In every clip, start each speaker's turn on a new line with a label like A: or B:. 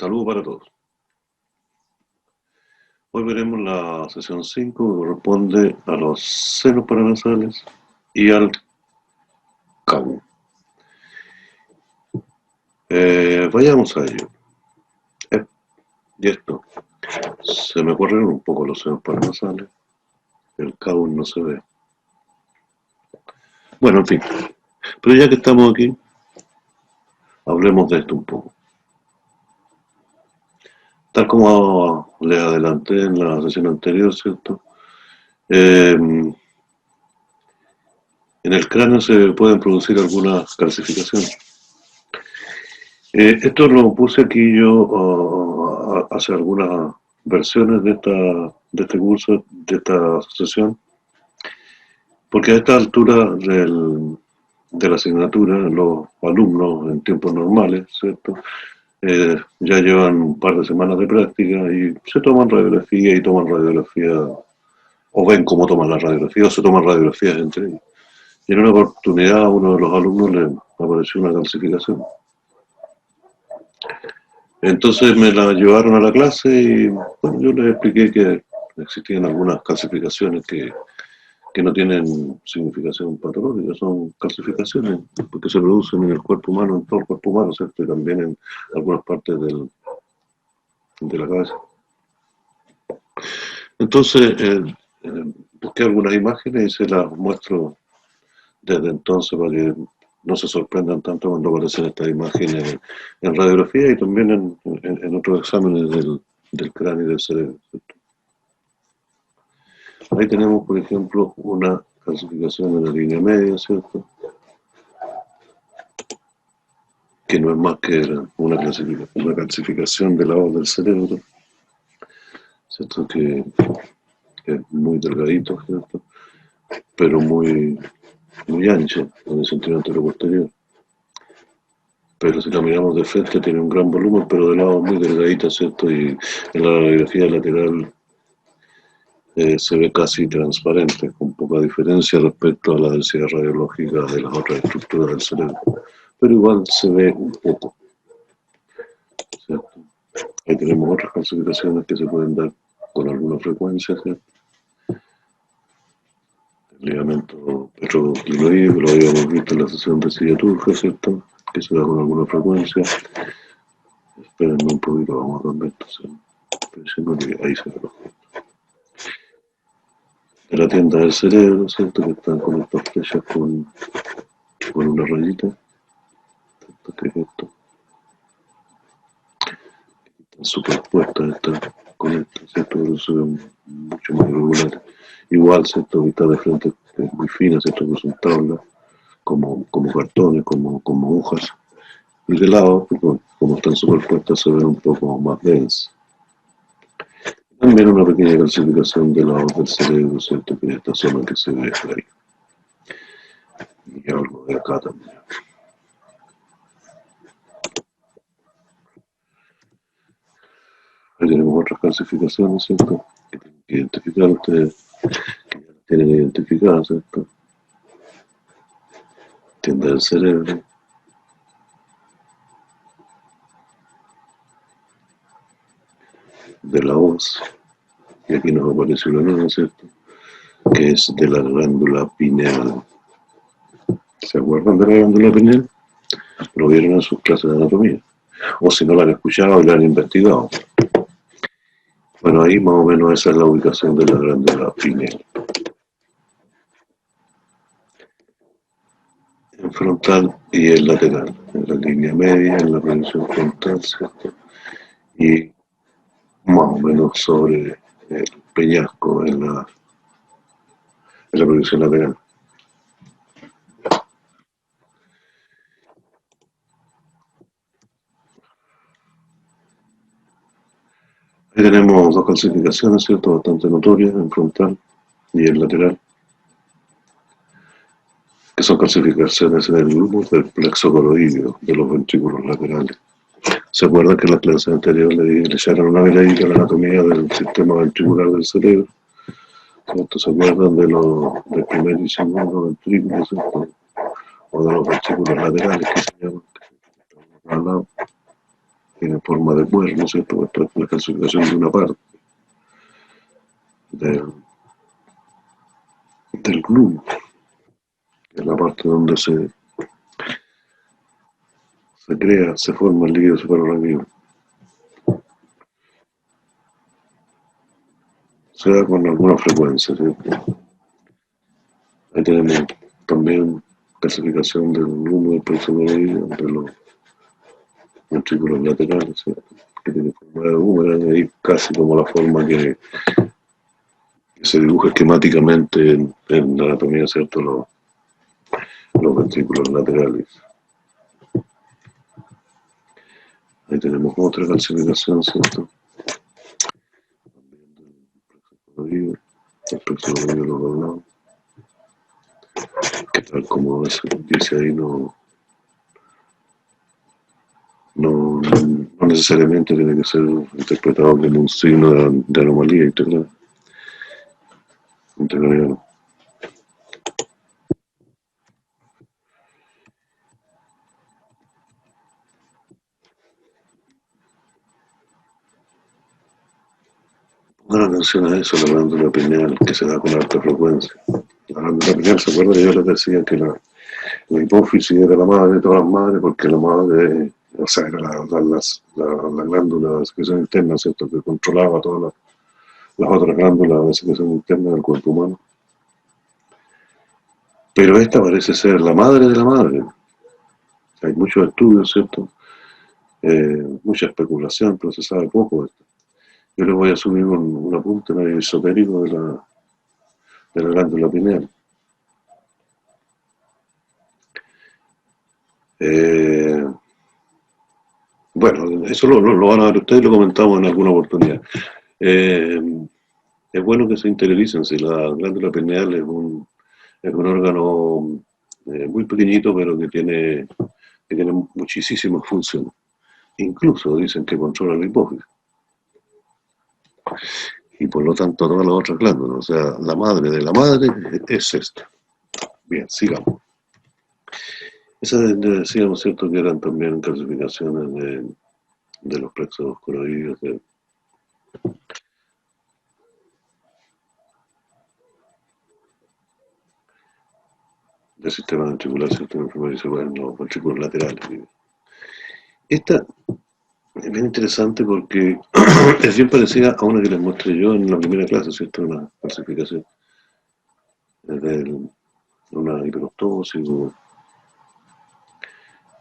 A: Saludos para todos. Hoy veremos la sesión 5 que corresponde a los senos paranasales y al cabo. Vayamos a ello. Y esto, se me corrieron un poco los senos paranasales, el cabo no se ve. Bueno, en fin, pero ya que estamos aquí, hablemos de esto un poco. Tal como les adelanté en la sesión anterior, ¿cierto? En el cráneo se pueden producir algunas calcificaciones. Esto lo puse aquí yo hace algunas versiones de este curso, de esta sesión, porque a esta altura de la asignatura, los alumnos en tiempos normales, ¿cierto? Ya llevan un par de semanas de práctica y se toman radiografía o ven cómo toman la radiografía, o se toman radiografías entre ellos. Y en una oportunidad a uno de los alumnos le apareció una calcificación. Entonces me la llevaron a la clase y bueno, yo les expliqué que existían algunas calcificaciones que no tienen significación patológica, son calcificaciones porque se producen en el cuerpo humano, en todo el cuerpo humano, ¿cierto? Y también en algunas partes de la cabeza. Entonces busqué algunas imágenes y se las muestro desde entonces para que no se sorprendan tanto cuando aparecen estas imágenes en radiografía y también en otros exámenes del cráneo y del cerebro, ¿cierto? Ahí tenemos, por ejemplo, una calcificación en la línea media, ¿cierto? Que no es más que una calcificación de la voz del cerebro, ¿cierto? Que es muy delgadito, ¿cierto? Pero muy ancha en el sentido anterior-posterior. Pero si la miramos de frente tiene un gran volumen, pero de lado muy delgadita, ¿cierto? Y en la radiografía lateral se ve casi transparente, con poca diferencia respecto a la densidad radiológica de las otras estructuras del cerebro. Pero igual se ve un poco, ¿cierto? Ahí tenemos otras calcificaciones que se pueden dar con alguna frecuencia, ¿cierto? El ligamento petroclinoide, que lo habíamos visto en la sesión de Silla-Turca, ¿cierto? Que se da con alguna frecuencia. Espérenme un poquito, vamos a cambiar esto, pensando que ahí se ve. De la tienda del cerebro, ¿cierto? Que están con estas flechas con una rayita. ¿Qué es esto? Están superpuestas estas con esto, ¿cierto? Pero se ven mucho más irregulares. Igual, ¿cierto? Que está de frente es muy fina, ¿cierto? Que son tablas, como cartones, como hojas. Y de lado, pues, como están superpuestas, se ven un poco más densas. También una pequeña calcificación de la voz del cerebro, ¿cierto? Que es esta zona que se ve ahí. Y algo de acá también. Ahí tenemos otras calcificaciones, ¿cierto? Que tienen que identificar ustedes, que ya las tienen identificadas, ¿cierto? Tienda del cerebro. De la voz. Y aquí nos aparece una nueva, ¿cierto? Que es de la glándula pineal. ¿Se acuerdan de la glándula pineal? Lo vieron en sus clases de anatomía. O si no la han escuchado y la han investigado. Bueno, ahí más o menos esa es la ubicación de la glándula pineal. En frontal y en lateral, en la línea media, en la proyección frontal, ¿cierto? Y más o menos sobre el peñasco en la proyección lateral. Ahí tenemos dos calcificaciones, ¿cierto? Bastante notorias, en frontal y en lateral, que son calcificaciones en el grupo del plexo coroideo, de los ventrículos laterales. ¿Se acuerdan que en la clase anterior le echaron una miradita a la anatomía del sistema ventricular del cerebro? ¿Cierto? ¿Se acuerdan del primer y segundo ventrículo, ¿cierto? O de los ventrículos laterales que se llaman, al lado. Tienen forma de cuerno, ¿no es cierto? Esto es la calcificación de una parte del glúm, que es la parte donde se crea, se forma el líquido suprarrenal. Se da con alguna frecuencia, ¿cierto? Ahí tenemos también calcificación del glúm del plexo coraídeo, de los ventrículos laterales, ¿cierto? Que tiene forma de boomerang, ahí casi como la forma que se dibuja esquemáticamente en la anatomía, ¿cierto? Los ventrículos laterales. Ahí tenemos otra calcificación, ¿cierto? También del plexo coraídeo lo doblado, que tal como dice ahí, no necesariamente tiene que ser interpretado como un signo de anomalía integral. Pongan atención a eso, la glándula pineal, que se da con alta frecuencia. La glándula pineal, ¿se acuerdan que yo les decía que la hipófisis era la madre de todas las madres? Porque la madre, o sea, era la glándula de secreción interna, ¿cierto?, que controlaba todas las otras glándulas de secreción interna del cuerpo humano. Pero esta parece ser la madre de la madre. Hay muchos estudios, ¿cierto? Mucha especulación, pero se sabe poco de esto. Yo les voy a subir un apunte medio esotérico de la glándula pineal. Bueno, eso lo van a ver ustedes, lo comentamos en alguna oportunidad. Es bueno que se interioricen, si la glándula pineal es un órgano muy pequeñito, pero que tiene muchísimas funciones. Incluso dicen que controla la hipófisis. Y por lo tanto todas las otras glándulas. O sea, la madre de la madre es esta. Bien, sigamos. Esas decíamos, ¿cierto?, que eran también calcificaciones de los plexos coraídeos, del sistema ventricular, sistema enfermario, se pueden los ventrículos laterales. Esta es bien interesante porque es bien parecida a una que les mostré yo en la primera clase, ¿cierto? Una calcificación de una hiperostosis, un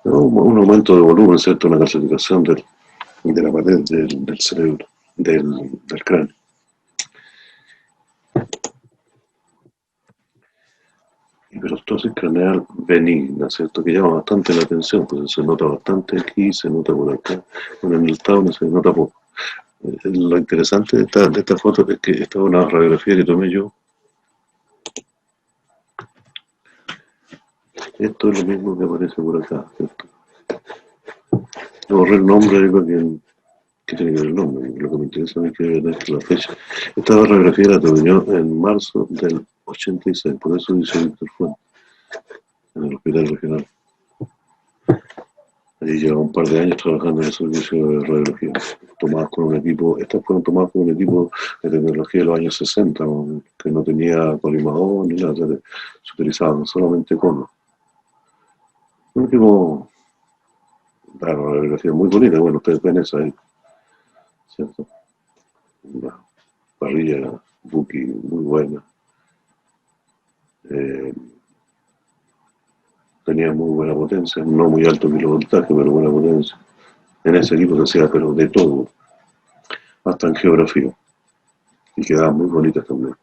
A: aumento de volumen, ¿cierto? Una calcificación de la pared del cerebro, del cráneo. Hiperostosis craneal benigna, ¿cierto? Que llama bastante la atención, pues se nota bastante aquí, se nota por acá, bueno, en el tablo se nota poco. Lo interesante de esta foto es que esta es una radiografía que tomé yo. Esto es lo mismo que aparece por acá, ¿cierto? Borré el nombre ahí para que tiene que ver el nombre, lo que me interesa a mí es que ver la fecha. Esta radiografía la tomé en marzo del 86, por eso dice Víctor Fuentes, en el hospital regional. Allí lleva un par de años trabajando en el servicio de radiología, tomadas con un equipo, estas fueron tomadas con un equipo de tecnología de los años 60, que no tenía colimador ni nada, se utilizaban solamente conos. Un equipo, claro, una radiografía muy bonita, bueno, ustedes ven eso ahí, ¿cierto? Una parrilla Buki muy buena. Tenía muy buena potencia, no muy alto kilovoltaje, pero buena potencia. En ese equipo se hacía, pero de todo, hasta en geografía, y quedaban muy bonitas también.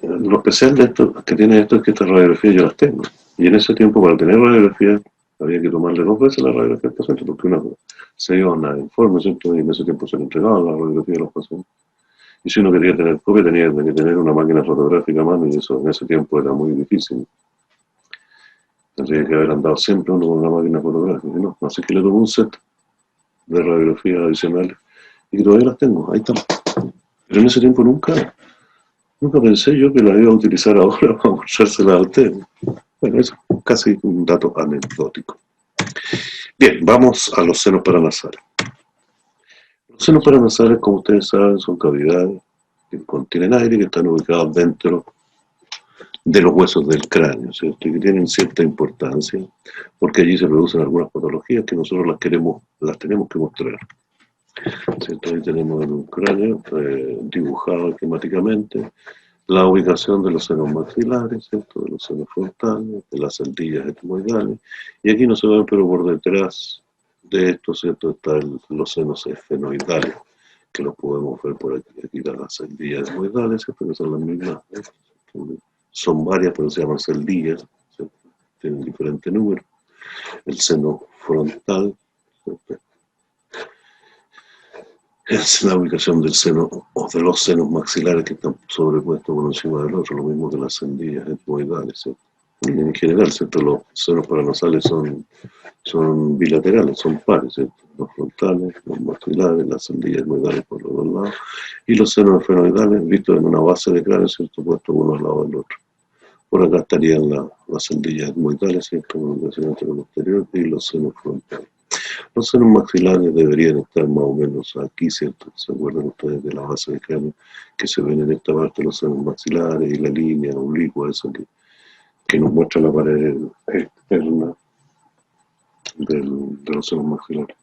A: Lo especial de esto, que tiene esto, es que estas radiografías yo las tengo, y en ese tiempo, para tener radiografía, había que tomarle 2 veces la radiografía al paciente, porque una se iban a informe, ¿cierto? Y en ese tiempo se le entregaba la radiografía a los pacientes. Y si uno quería tener copia, tenía que tener una máquina fotográfica a mano, y eso en ese tiempo era muy difícil. Tendría que haber andado siempre uno con una máquina fotográfica, ¿no? Así que le tomé un set de radiografías adicionales, y todavía las tengo, ahí están. Pero en ese tiempo nunca pensé yo que las iba a utilizar ahora para mostrárselas a ustedes. Bueno, eso. casi un dato anecdótico. Bien, vamos a los senos paranasales. Los senos paranasales, como ustedes saben, son cavidades que contienen aire, que están ubicados dentro de los huesos del cráneo, ¿cierto? Y que tienen cierta importancia, porque allí se producen algunas patologías que nosotros las tenemos que mostrar, ¿cierto? Ahí tenemos en un cráneo dibujado esquemáticamente la ubicación de los senos maxilares, ¿cierto? De los senos frontales, de las celdillas etmoidales, y aquí no se ven, pero por detrás de esto, ¿cierto? Están los senos esfenoidales, que los podemos ver por aquí. Aquí están las celdillas etmoidales, ¿cierto? Que son las mismas, son varias, pero se llaman celdillas, ¿cierto? Tienen diferentes números. El seno frontal, ¿cierto? Es la ubicación del seno o de los senos maxilares que están sobrepuestos uno encima del otro, lo mismo que las celdillas etmoidales, ¿cierto? Y en general, ¿cierto? Los senos paranasales son bilaterales, son pares, ¿cierto? Los frontales, los maxilares, las celdillas etmoidales por los dos lados, y los senos esfenoidales vistos en una base de cráneo, ¿cierto? Puestos uno al lado del otro. Por acá estarían las celdillas etmoidales, ¿cierto? Con el crecimiento posterior, y los senos frontales. Los senos maxilares deberían estar más o menos aquí, ¿cierto? ¿Se acuerdan ustedes de la base del cráneo? Que se ven en esta parte los senos maxilares y la línea oblicua, esa que nos muestra la pared externa de los senos maxilares.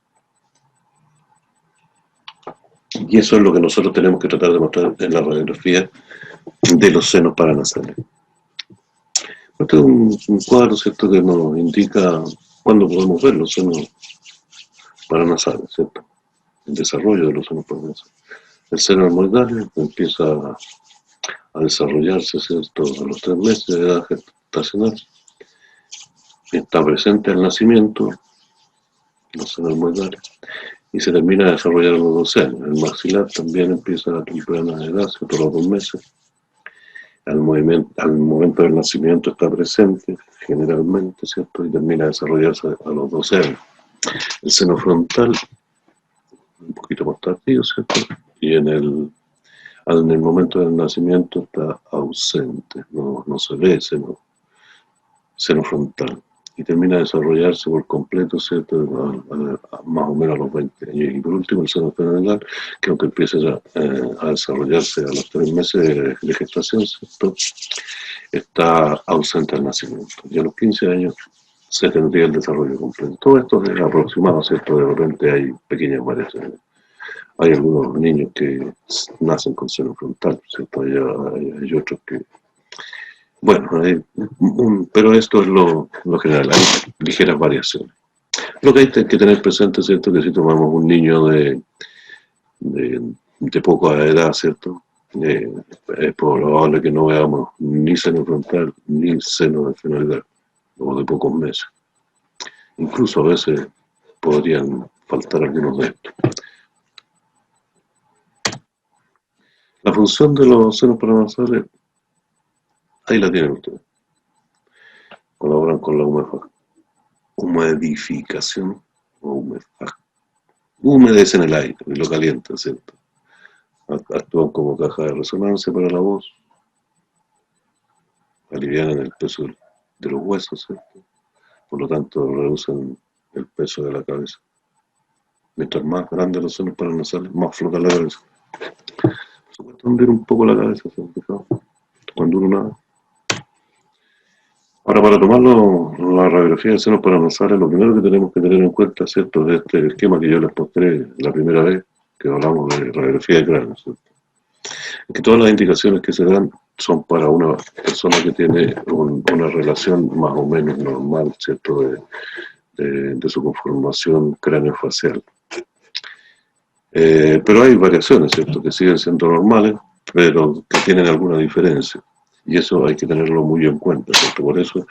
A: Y eso es lo que nosotros tenemos que tratar de mostrar en la radiografía de los senos paranasales. Este es un cuadro, ¿cierto?, que nos indica cuándo podemos ver los senos paranasales, ¿cierto? El desarrollo de los senos paranasales. El seno etmoidal empieza a desarrollarse, ¿cierto?, a los 3 meses de edad gestacional. Está presente al nacimiento, los senos etmoidales, y se termina de desarrollar a los 12 años. El maxilar también empieza a temprana edad, ¿cierto?, a los 2 meses. Al momento del nacimiento está presente, generalmente, ¿cierto?, y termina de desarrollarse a los 12 años. El seno frontal, un poquito más tardío, ¿cierto?, y en el momento del nacimiento está ausente, no se ve el seno frontal, y termina de desarrollarse por completo, ¿cierto?, más o menos a los 20 años. Y por último, el seno esfenoidal, que aunque empieza ya a desarrollarse a los 3 meses de gestación, ¿cierto?, está ausente al nacimiento. Y a los 15 años se tendría el desarrollo completo. Todo esto es aproximado, ¿cierto? De repente hay pequeñas variaciones. Hay algunos niños que nacen con seno frontal, ¿cierto? Hay otros que... Bueno, pero esto es lo general, hay ligeras variaciones. Lo que hay que tener presente, ¿cierto?, que si tomamos un niño de poca edad, ¿cierto?, es probable que no veamos ni seno frontal ni seno esfenoidal, o de pocos meses. Incluso a veces podrían faltar algunos de estos. La función de los senos paranasales, ahí la tienen ustedes. Colaboran con la humedificación o humedecen el aire y lo calientan, ¿cierto? Actúan como caja de resonancia para la voz, alivianan el peso de los huesos, ¿cierto? Por lo tanto reducen el peso de la cabeza. Mientras más grandes los senos paranasales, más flota la cabeza. Se puede hundir un poco la cabeza, ¿cierto?, cuando uno nada. Ahora, para tomarlo, la radiografía de senos paranasales, lo primero que tenemos que tener en cuenta, ¿cierto?, de este esquema que yo les mostré la primera vez que hablamos de radiografía de cráneo, ¿cierto?, es que todas las indicaciones que se dan son para una persona que tiene una relación más o menos normal, ¿cierto?, de su conformación craneofacial. Pero hay variaciones, ¿cierto?, que siguen siendo normales, pero que tienen alguna diferencia. Y eso hay que tenerlo muy en cuenta, ¿cierto? Por eso,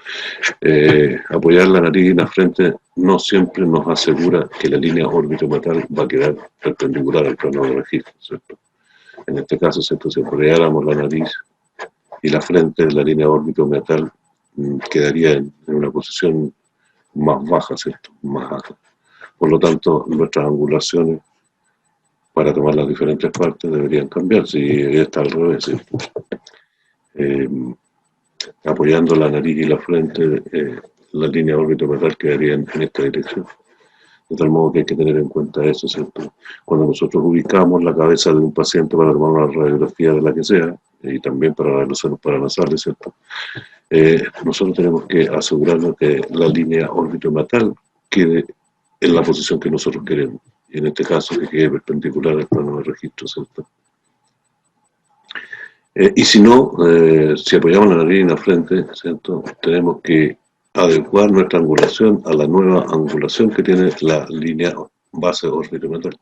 A: apoyar la nariz y la frente no siempre nos asegura que la línea órbito-meatal va a quedar perpendicular al plano de registro, ¿cierto? En este caso, ¿cierto?, si apoyáramos la nariz y la frente de la línea órbito-meatal, quedaría en una posición más baja, ¿cierto?, más alta. Por lo tanto, nuestras angulaciones para tomar las diferentes partes deberían cambiar, si está al revés, ¿cierto? Apoyando la nariz y la frente, la línea órbito-metal quedaría en esta dirección. De tal modo que hay que tener en cuenta eso, ¿cierto? Cuando nosotros ubicamos la cabeza de un paciente para tomar una radiografía de la que sea, y también para los senos paranasales, ¿cierto? Nosotros tenemos que asegurarnos que la línea órbito-metal quede en la posición que nosotros queremos. Y en este caso que quede perpendicular al plano de registro, ¿cierto? Y si no, si apoyamos la nariz en la frente, ¿cierto? Tenemos que adecuar nuestra angulación a la nueva angulación que tiene la línea base orbitometal.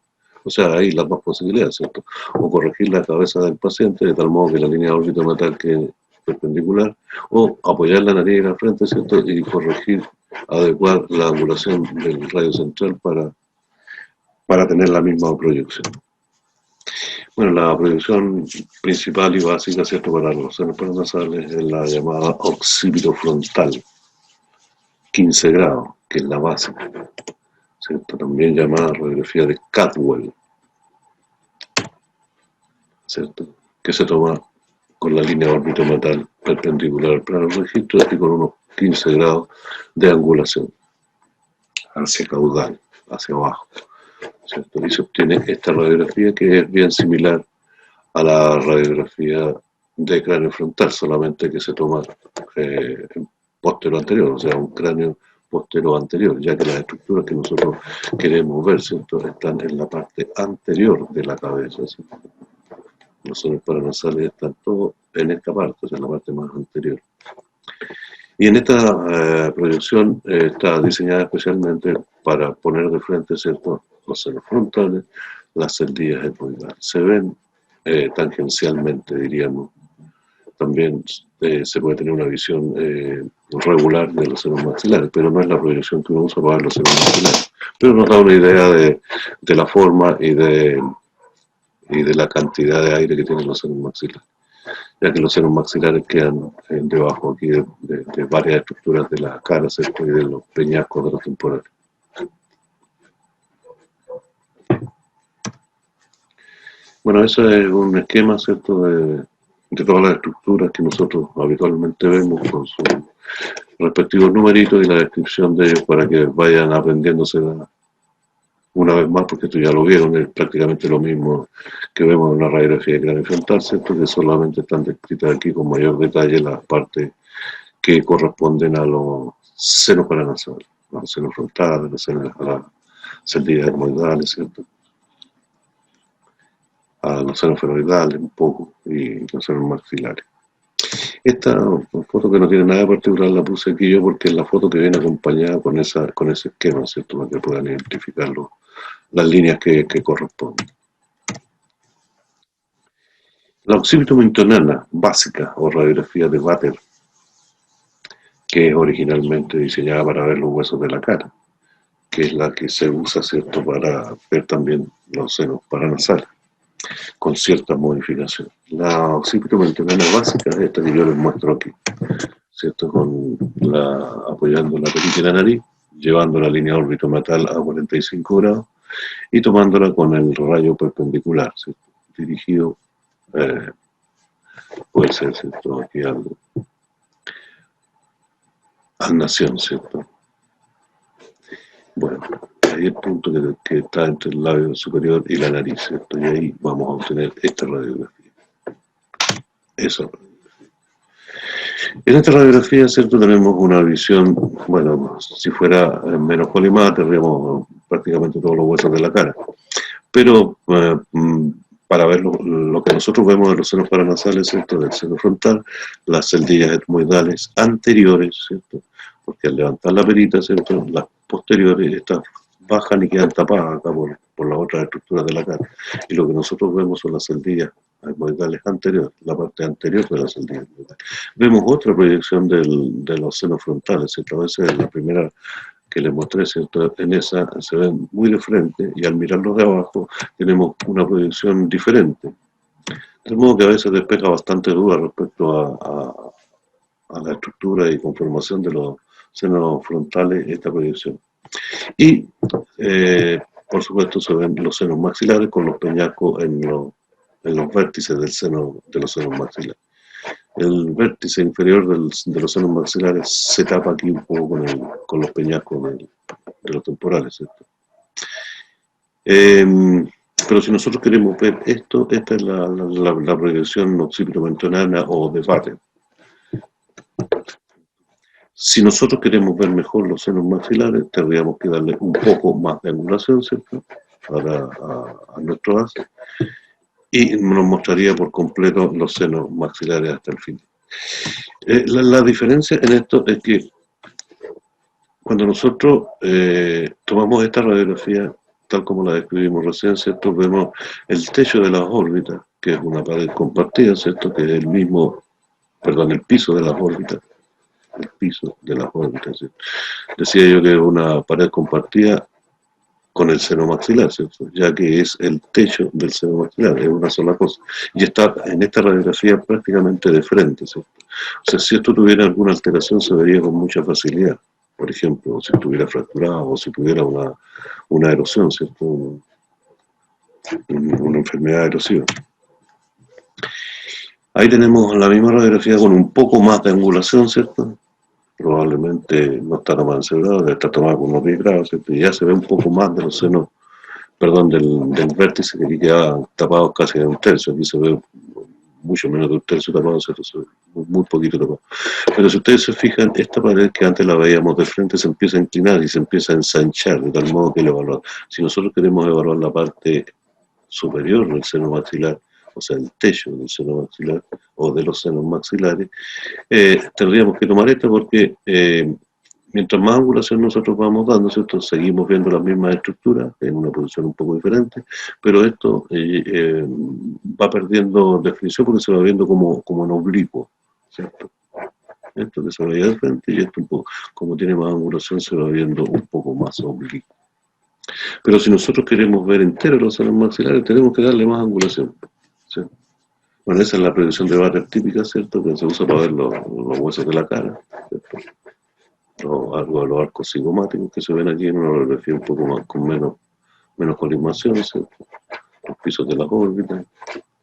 A: O sea, hay las dos posibilidades, ¿cierto? O corregir la cabeza del paciente de tal modo que la línea orbitometal quede perpendicular, o apoyar la nariz en la frente, ¿cierto? Y corregir, adecuar la angulación del radio central para tener la misma proyección. Bueno, la proyección principal y básica, ¿cierto?, para los senos paranasales es la llamada occipito frontal, 15 grados, que es la básica, ¿cierto? También llamada radiografía de Caldwell, ¿cierto?, que se toma con la línea orbitometal perpendicular al plano de registro y con unos 15 grados de angulación hacia caudal, hacia abajo, ¿cierto? Y se obtiene esta radiografía que es bien similar a la radiografía de cráneo frontal, solamente que se toma póstero anterior, o sea, un cráneo póstero anterior, ya que las estructuras que nosotros queremos ver, ¿cierto?, están en la parte anterior de la cabeza, ¿cierto? Los senos paranasales están todos en esta parte, o sea, en la parte más anterior. Y en esta proyección está diseñada especialmente para poner de frente, ¿cierto?, los senos frontales, las celdillas etmoidales. Se ven tangencialmente, diríamos. También se puede tener una visión regular de los senos maxilares, pero no es la proyección que uno usa para ver los senos maxilares. Pero nos da una idea de la forma y de la cantidad de aire que tienen los senos maxilares, ya que los senos maxilares quedan debajo aquí de varias estructuras de la cara, ¿cierto?, y de los peñascos de los temporales. Bueno, ese es un esquema, ¿cierto?, de todas las estructuras que nosotros habitualmente vemos con sus respectivos numeritos y la descripción de ellos para que vayan aprendiéndose una vez más, porque esto ya lo vieron, es prácticamente lo mismo que vemos en una radiografía de cráneo frontal, ¿cierto?, que solamente están descritas aquí con mayor detalle las partes que corresponden a los senos paranasales, a los senos frontales, a las celdillas etmoidales, ¿cierto?, a los senos fenoidales un poco y los senos maxilares. Esta foto, que no tiene nada de particular, la puse aquí yo porque es la foto que viene acompañada con ese esquema, ¿cierto?, para que puedan identificar las líneas que corresponden. La occipitomentonana básica o radiografía de Vater, que es originalmente diseñada para ver los huesos de la cara, que es la que se usa, ¿cierto?, para ver también los senos paranasales, con ciertas modificaciones. La occipitomentonana básica es esta que yo les muestro aquí, ¿cierto?, apoyando la perilla de la nariz, llevando la línea órbito-metal a 45 grados y tomándola con el rayo perpendicular, ¿cierto?, dirigido, puede ser, ¿cierto?, aquí al nación, ¿cierto? Bueno, ahí el punto que está entre el labio superior y la nariz, ¿cierto? Y ahí vamos a obtener esta radiografía. Esa radiografía. En esta radiografía, ¿cierto?, tenemos una visión, bueno, si fuera menos colimada, tendríamos prácticamente todos los huesos de la cara. Pero para ver lo que nosotros vemos de los senos paranasales, ¿cierto?, del seno frontal, las celdillas etmoidales anteriores, ¿cierto?, porque al levantar la perita, ¿cierto?, las posteriores estas bajan y quedan tapadas acá por las otras estructuras de la cara. Y lo que nosotros vemos son las celdillas etmoidales anteriores, la parte anterior de las celdillas etmoidales. Vemos otra proyección de los senos frontales, ¿cierto? A veces la primera que les mostré, ¿cierto?, en esa se ven muy de frente y al mirarlos de abajo tenemos una proyección diferente. De modo que a veces despeja bastante duda respecto a la estructura y conformación de los senos frontales esta proyección. Y, por supuesto, se ven los senos maxilares con los peñascos en los vértices del seno, de los senos maxilares. el vértice inferior de los senos maxilares se tapa aquí un poco con los peñascos de los temporales, ¿cierto? Pero si nosotros queremos ver esto, esta es la progresión occipitomentonana o de Vater. Si nosotros queremos ver mejor los senos maxilares, tendríamos que darle un poco más de angulación, ¿cierto? A nuestro base, y nos mostraría por completo los senos maxilares hasta el fin. La diferencia en esto es que cuando nosotros tomamos esta radiografía, tal como la describimos recién, ¿cierto? Vemos el techo de las órbitas, que es una pared compartida, ¿cierto? Que es el mismo, perdón, el piso de las órbitas. El piso de las órbitas, ¿cierto? Decía yo que es una pared compartida con el seno maxilar, ¿cierto? Ya que es el techo del seno maxilar, es una sola cosa. Y está en esta radiografía prácticamente de frente, ¿cierto? O sea, si esto tuviera alguna alteración se vería con mucha facilidad. Por ejemplo, si estuviera fracturado o si tuviera una erosión, ¿cierto? Una enfermedad erosiva. Ahí tenemos la misma radiografía con un poco más de angulación, ¿cierto? Probablemente no está tomada en celular, debe estar tomada con unos 10 grados, ¿cierto? Y ya se ve un poco más de los senos, perdón, del vértice que aquí queda tapado casi de un tercio. Aquí se ve mucho menos de un tercio tapado, ¿cierto? Se ve muy poquito tapado. Pero si ustedes se fijan, esta pared que antes la veíamos de frente se empieza a inclinar y se empieza a ensanchar, de tal modo que el evaluar. Si nosotros queremos evaluar la parte superior del seno maxilar, o sea, el techo del seno maxilar o de los senos maxilares, tendríamos que tomar esta porque mientras más angulación nosotros vamos dando, ¿cierto? Seguimos viendo las mismas estructuras en una posición un poco diferente, pero esto va perdiendo definición porque se va viendo como en oblicuo, ¿cierto? Esto que se veía de frente y esto un poco, como tiene más angulación, se va viendo un poco más oblicuo. Pero si nosotros queremos ver enteros los senos maxilares, tenemos que darle más angulación, ¿cierto? Bueno, esa es la predicción de Vater típica, ¿cierto? Que se usa para ver los huesos de la cara, ¿cierto? Los arcos cigomáticos que se ven aquí en una radiografía un poco más, con menos colimación, ¿cierto? Los pisos de las órbitas,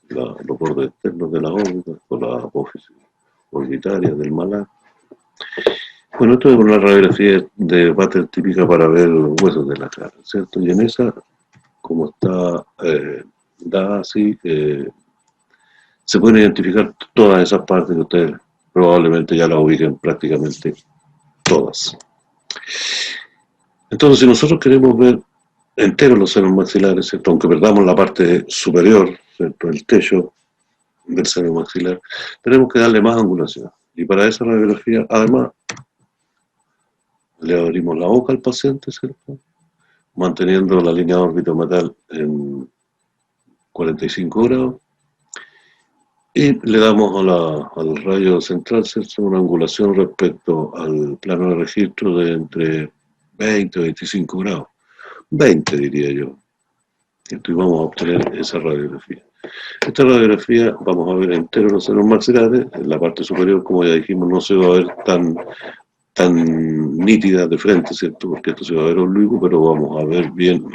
A: los bordes externos de las órbitas, con la apófisis orbitaria del malar. Bueno, esto es una radiografía de Vater típica para ver los huesos de la cara, ¿cierto? Y en esa, como está dada así, se pueden identificar todas esas partes que ustedes probablemente ya las ubiquen prácticamente todas. Entonces, si nosotros queremos ver enteros los senos maxilares, ¿cierto? Aunque perdamos la parte superior, ¿cierto? El techo del seno maxilar, tenemos que darle más angulación. Y para esa radiografía, además, le abrimos la boca al paciente, ¿cierto? Manteniendo la línea órbito-metal en 45 grados. Y le damos al rayo central, ¿cierto? Una angulación respecto al plano de registro de entre 20 y 25 grados. 20 diría yo. Y vamos a obtener esa radiografía. Esta radiografía vamos a ver enteros los senos maxilares. En la parte superior, como ya dijimos, no se va a ver tan nítida de frente, ¿cierto? Porque esto se va a ver oblicuo, pero vamos a ver bien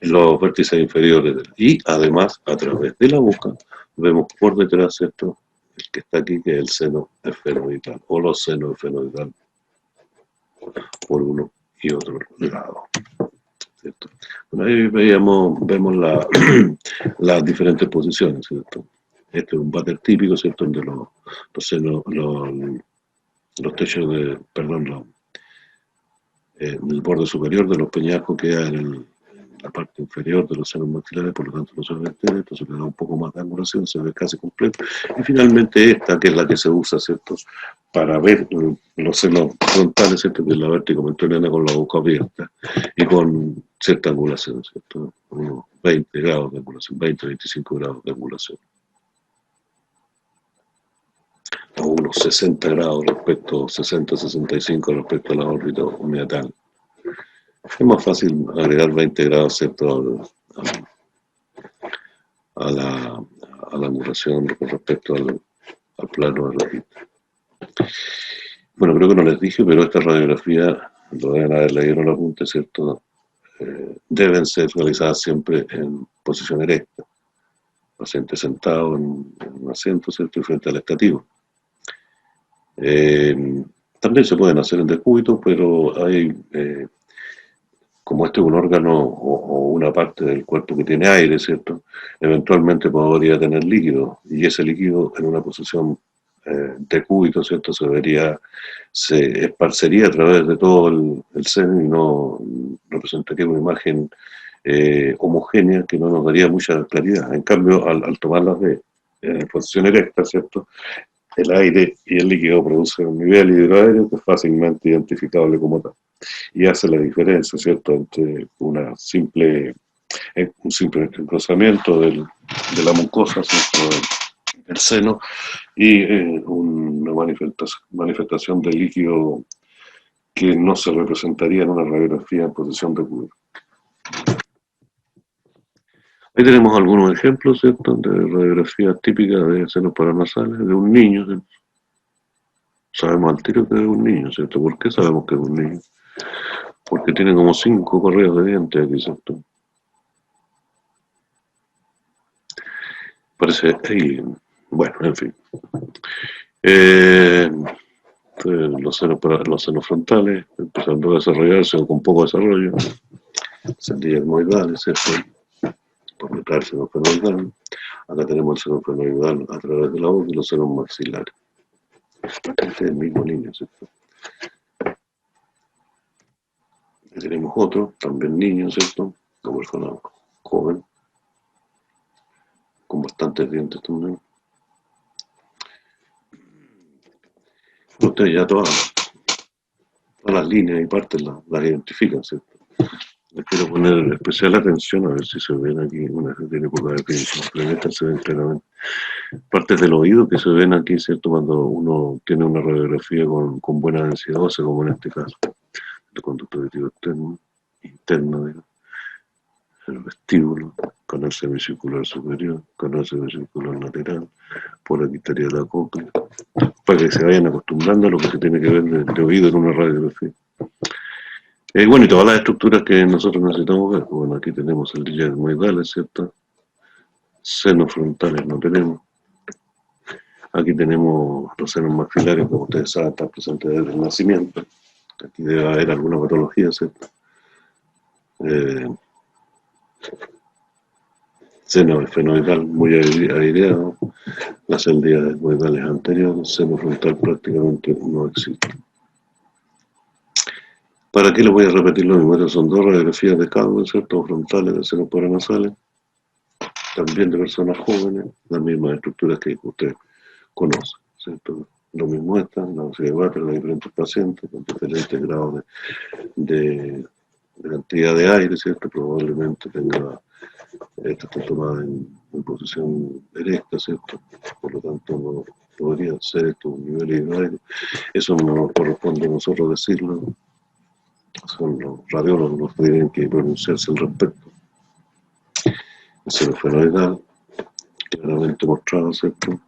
A: los vértices inferiores. Y además, a través de la boca, vemos por detrás, ¿cierto? El que está aquí, que es el seno esfenoidal, o los senos esfenoidal, por uno y otro lado, ¿cierto? Bueno, ahí vemos las diferentes posiciones, ¿cierto? Este es un Vater típico, ¿cierto? Donde los senos, los techos de, perdón, el borde superior de los peñascos queda en la parte inferior de los senos maxilares, por lo tanto no se ve entero, esto se le da un poco más de angulación, se ve casi completo. Y finalmente esta, que es la que se usa, ¿cierto? Para ver los senos frontales, ¿cierto? Que es la vértico-mentoniana con la boca abierta y con cierta angulación, ¿cierto? Unos 20 grados de angulación, 20-25 grados de angulación. O unos 60 grados respecto, 60-65 respecto a la órbita unilateral. Es más fácil agregar 20 grados, ¿cierto? A la angulación con respecto al plano de registro. Bueno, creo que no les dije, pero esta radiografía, lo deben haber leído en el apunte, ¿cierto? Deben ser realizadas siempre en posición erecta. Paciente sentado en un asiento, ¿cierto? Y frente al estativo. También se pueden hacer en decúbito, pero hay, como este es un órgano o una parte del cuerpo que tiene aire, ¿cierto? Eventualmente podría tener líquido, y ese líquido en una posición decúbito, ¿cierto? Se esparcería a través de todo el seno y no representaría una imagen homogénea que no nos daría mucha claridad. En cambio, al tomarlas de posición erecta, ¿cierto? El aire y el líquido producen un nivel hidroaéreo que es fácilmente identificable como tal. Y hace la diferencia, ¿cierto?, entre un simple engrosamiento de la mucosa, ¿cierto?, del seno y una manifestación de líquido que no se representaría en una radiografía en posición de cubrir. Ahí tenemos algunos ejemplos, ¿cierto?, de radiografías típicas de senos paranasales de un niño, ¿cierto? Sabemos al tiro que es un niño, ¿cierto? ¿Por qué sabemos que es un niño? Porque tiene como 5 correos de dientes aquí, ¿cierto? Parece alien. Bueno, en fin. Los senos frontales, empezando a desarrollarse o con poco desarrollo. Sendillas etmoidales, ¿cierto? Por detrás el seno fenoidal. Acá tenemos el seno fenoidal a través de la boca y los senos maxilares. Este es el mismo niño, ¿cierto? Y tenemos otro, también niño, ¿cierto? Una persona joven, con bastantes dientes también. Ustedes ya todas las líneas y partes las identifican, ¿cierto? Les quiero poner especial atención a ver si se ven aquí, una vez tiene poca definición, pero en esta se ven claramente partes del oído que se ven aquí, ¿cierto? Cuando uno tiene una radiografía con buena densidad ósea, como en este caso, el conducto auditivo interno, digamos, el vestíbulo, canal semicircular superior, canal semicircular lateral, por aquí estaría la cóclea, para que se vayan acostumbrando a lo que se tiene que ver de oído en una radiografía. Bueno, y todas las estructuras que nosotros necesitamos ver. Bueno, aquí tenemos el sendillas etmoidales, ¿cierto? Senos frontales no tenemos. Aquí tenemos los senos maxilares, como ustedes saben, están presentes desde el nacimiento. Aquí debe haber alguna patología, ¿cierto? Seno esfenoidal muy aireado, las sendillas etmoidales anteriores, seno frontal prácticamente no existe. ¿Para qué les voy a repetir lo mismo? Estas son dos radiografías de cauda, ¿cierto? Frontales de senos paranasales, también de personas jóvenes, las mismas estructuras que usted conoce, ¿cierto? Lo mismo están, la velocidad de Water, los diferentes pacientes con diferentes grados de cantidad de aire, ¿cierto? Probablemente tenga, esta está tomada en posición erecta, ¿cierto? Por lo tanto, no podría ser esto un nivel de aire. Eso no nos corresponde a nosotros decirlo. Son los radiólogos los que tienen que pronunciarse al respecto. El seno fenoidal, claramente mostrado, ¿cierto?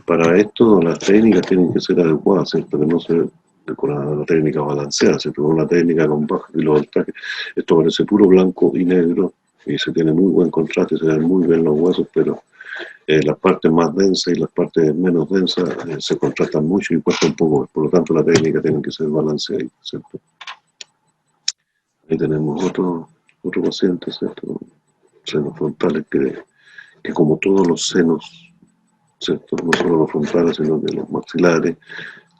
A: Para esto las técnicas tienen que ser adecuadas, ¿cierto? Que no se con una técnica balanceada, ¿cierto? Con una técnica con bajo kilovoltaje. Esto parece puro blanco y negro y se tiene muy buen contraste, se ven muy bien los huesos, pero las partes más densas y las partes menos densas se contrastan mucho y cuesta un poco. Por lo tanto, la técnica tiene que ser balanceada, ¿cierto? Ahí tenemos otro paciente, ¿cierto? Senos frontales que como todos los senos, ¿cierto? No solo los frontales, sino que los maxilares,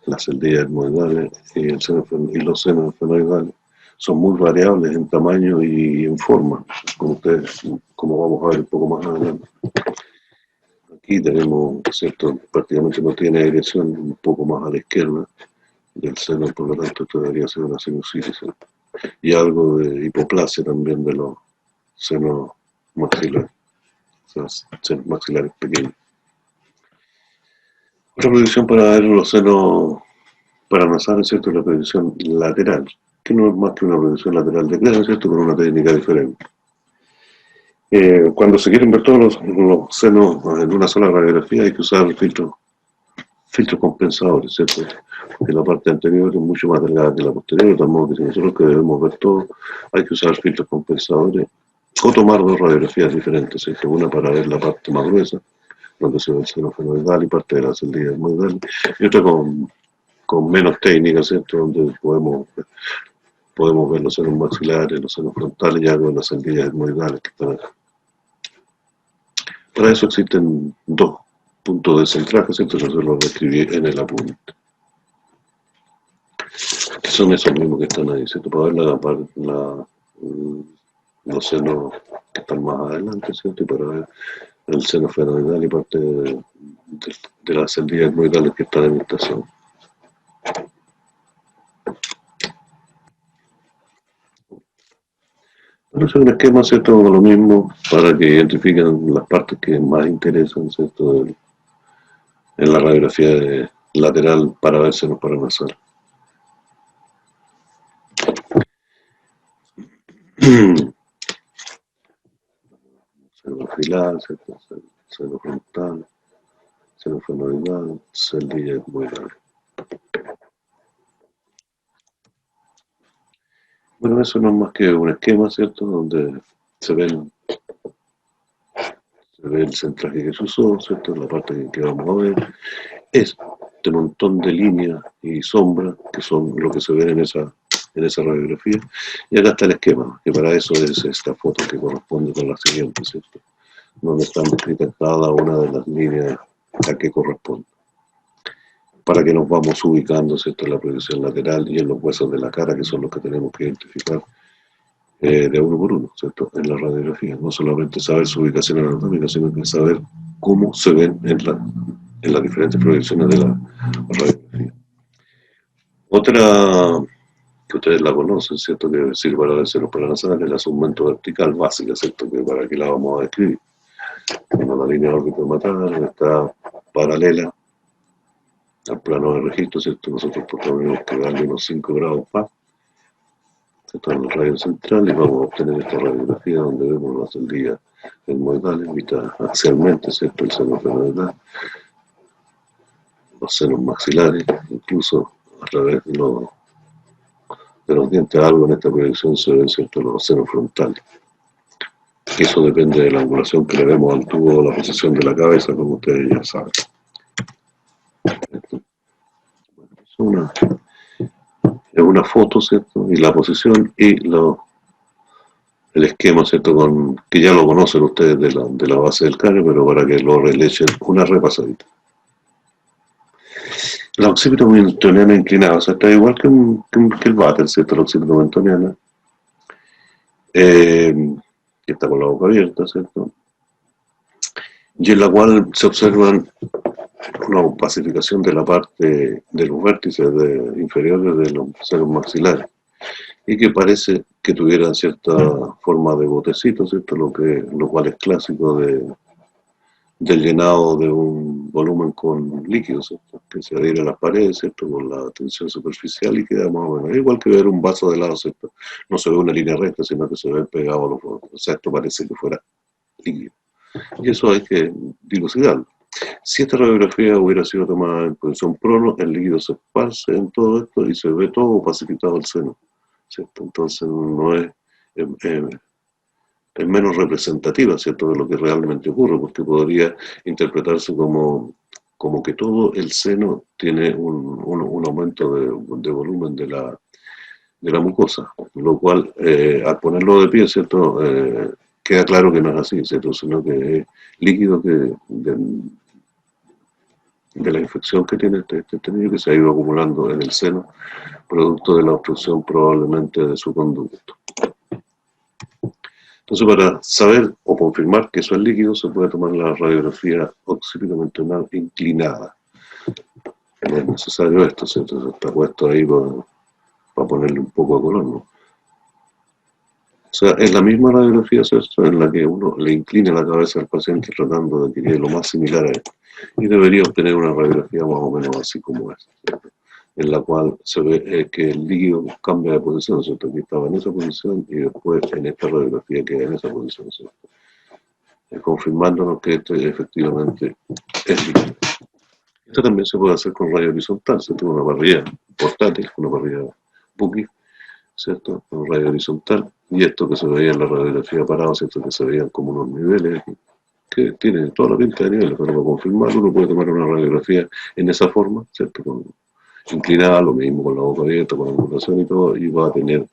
A: las sendillas etmoidales y los senos fenoidales son muy variables en tamaño y en forma, como vamos a ver un poco más adelante. Aquí tenemos, ¿cierto? Prácticamente no tiene dirección, un poco más a la izquierda del seno, por lo tanto esto debería ser una sinusitis, ¿cierto? Y algo de hipoplasia también de los senos maxilares, o sea, senos maxilares pequeños. Otra proyección para ver los senos paranasales, ¿cierto? Es la proyección lateral, que no es más que una proyección lateral de cráneo, ¿cierto? Con una técnica diferente. Cuando se quieren ver todos los senos en una sola radiografía hay que usar filtros compensadores, ¿cierto? Porque la parte anterior es mucho más delgada que la posterior, de modo que si nosotros que debemos ver todo, hay que usar filtros compensadores o tomar dos radiografías diferentes, ¿cierto? Una para ver la parte más gruesa, donde se ve el seno fenoidal y parte de la sendilla etmoidal, y otra con con menos técnica, ¿cierto? Donde podemos ver los senos maxilares, los senos frontales, ya con las endillas etmoidales que están acá. Para eso existen dos puntos de centraje, ¿cierto? Yo se los describí en el apunte. Que son esos mismos que están ahí, ¿cierto? Para ver los senos que están más adelante, ¿cierto? Y para ver el seno fenoidal y parte de las endillas etmoidales que están en esta zona. Pero es un esquema, ¿cierto? Con lo mismo para que identifiquen las partes que más interesan, ¿cierto? En la radiografía lateral para ver senos paranasales. Seno afilar, ¿cierto? Seno frontal, seno fenoidal, celdilla etmoidal. Bueno, eso no es más que un esquema, ¿cierto? Donde se ve el centraje que se usó, ¿cierto? La parte que vamos a ver es este montón de líneas y sombras que son lo que se ve en esa radiografía. Y acá está el esquema, que para eso es esta foto que corresponde con la siguiente, ¿cierto? Donde están descritas cada una de las líneas a que corresponde. Para que nos vamos ubicando, ¿cierto? En la proyección lateral y en los huesos de la cara, que son los que tenemos que identificar de uno por uno, ¿cierto? En la radiografía. No solamente saber su ubicación anatómica, sino que saber cómo se ven en las diferentes proyecciones de la radiografía. Otra que ustedes la conocen, ¿cierto? Que sirve para ver senos paranasales, es el asumento vertical básica, ¿cierto? Que para qué la vamos a describir. Cuando la línea órbito-matar está paralela al plano de registro, ¿cierto? Nosotros tenemos que darle unos 5 grados más, ¿cierto? En el radio central, y vamos a obtener esta radiografía donde vemos las endillas etmoidales vistas axialmente, ¿cierto? El seno fenoidal, los senos maxilares, incluso a través de los dientes, algo en esta proyección se ven, ¿cierto? Los senos frontales. Eso depende de la angulación que le demos al tubo o la posición de la cabeza, como ustedes ya saben. Bueno, es una foto, ¿cierto? Y la posición y el esquema, ¿cierto? Que ya lo conocen ustedes de la base del cráneo, pero para que lo relechen una repasadita. La occipito mentoniana inclinada, o sea, está igual que el váter, ¿cierto? La occipito mentoniana, que está con la boca abierta, ¿cierto? Y en la cual se observan una pacificación de la parte de los vértices inferiores de los senos maxilares, y que parece que tuvieran cierta forma de botecito, ¿cierto? Lo cual es clásico del llenado de un volumen con líquido, ¿cierto? Que se adhiere a las paredes, ¿cierto? Con la tensión superficial y queda más o menos. Es igual que ver un vaso de helado, ¿cierto? No se ve una línea recta, sino que se ve pegado a los bordes. O sea, esto parece que fuera líquido. Y eso hay que dilucidarlo. Si esta radiografía hubiera sido tomada en posición prono, el líquido se esparce en todo esto y se ve todo pacificado al seno, ¿cierto? Entonces no es menos representativa, ¿cierto?, de lo que realmente ocurre, porque podría interpretarse como que todo el seno tiene un aumento de volumen de la mucosa, lo cual, al ponerlo de pie, ¿cierto?, queda claro que no es así, ¿cierto?, sino que es líquido de la infección que tiene este niño, que se ha ido acumulando en el seno, producto de la obstrucción probablemente de su conducto. Entonces, para saber o confirmar que eso es líquido, se puede tomar la radiografía occipito-mentonal inclinada. No es necesario esto, ¿cierto? Está puesto ahí para ponerle un poco de color, ¿no? O sea, es la misma radiografía, ¿cierto?, en la que uno le inclina la cabeza al paciente tratando de que quede lo más similar a esto. Y debería obtener una radiografía más o menos así como esta, ¿cierto?, en la cual se ve que el líquido cambia de posición, ¿cierto? Aquí estaba en esa posición y después en esta radiografía queda en esa posición, ¿cierto? Confirmándonos que esto efectivamente es líquido. Esto también se puede hacer con radio horizontal, ¿cierto? Una parrilla portátil, una parrilla Buki, ¿cierto? Con radio horizontal. Y esto que se veía en la radiografía parada, ¿cierto?, que se veían como unos niveles, que tiene toda la pinta de niveles, pero para confirmarlo uno puede tomar una radiografía en esa forma, ¿cierto?, inclinada, lo mismo con la boca abierta, con la angulación y todo, y va a tener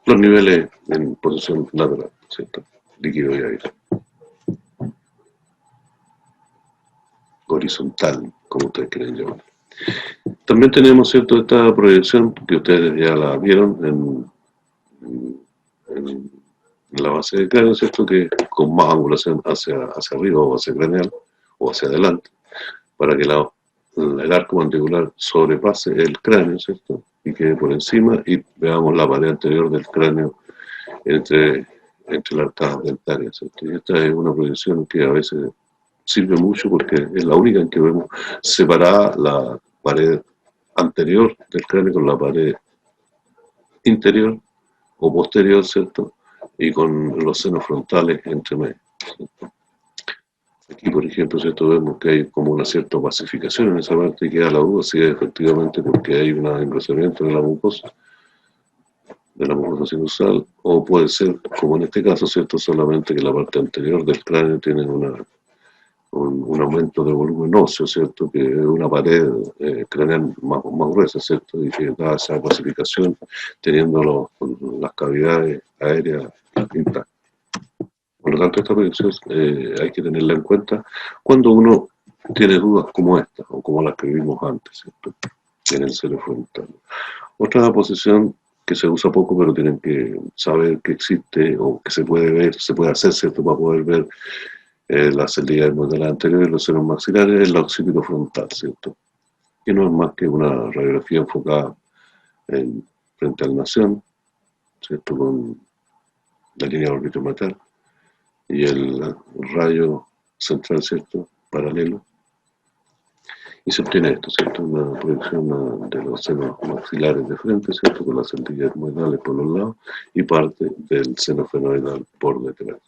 A: los niveles en posición lateral, ¿cierto? Líquido y aire. Horizontal, como ustedes quieren llamar. También tenemos, ¿cierto?, esta proyección que ustedes ya la vieron en la base del cráneo, ¿cierto?, que con más angulación hacia arriba o hacia craneal o hacia adelante, para que el arco mandibular sobrepase el cráneo, ¿cierto?, y quede por encima y veamos la pared anterior del cráneo entre las arcadas dentarias, ¿cierto? Y esta es una proyección que a veces sirve mucho porque es la única en que vemos separada la pared anterior del cráneo con la pared interior o posterior, ¿cierto? Y con los senos frontales entre medio, ¿cierto? Aquí, por ejemplo, ¿cierto?, vemos que hay como una cierta opacificación en esa parte y queda la duda si es efectivamente porque hay un engrosamiento de la mucosa sinusal, o puede ser, como en este caso, ¿cierto?, solamente que la parte anterior del cráneo tiene un aumento de volumen óseo, ¿cierto?, que es una pared craneal más gruesa, ¿cierto?, y que da esa clasificación teniendo las cavidades aéreas intactas. Por lo tanto, esta proyección hay que tenerla en cuenta cuando uno tiene dudas como esta, o como las que vimos antes, ¿cierto?, en el seno frontal. Otra posición que se usa poco, pero tienen que saber que existe o que se puede ver, se puede hacer, ¿cierto?, para poder ver la celdilla hermoidal anterior y los senos maxilares, es la occipito frontal, ¿cierto?, que no es más que una radiografía enfocada frente al nación, ¿cierto?, con la línea orbitometal y el rayo central, ¿cierto?, paralelo. Y se obtiene esto, ¿cierto?, una proyección de los senos maxilares de frente, ¿cierto?, con las celdillas hermoidales por los lados y parte del seno fenoidal por detrás.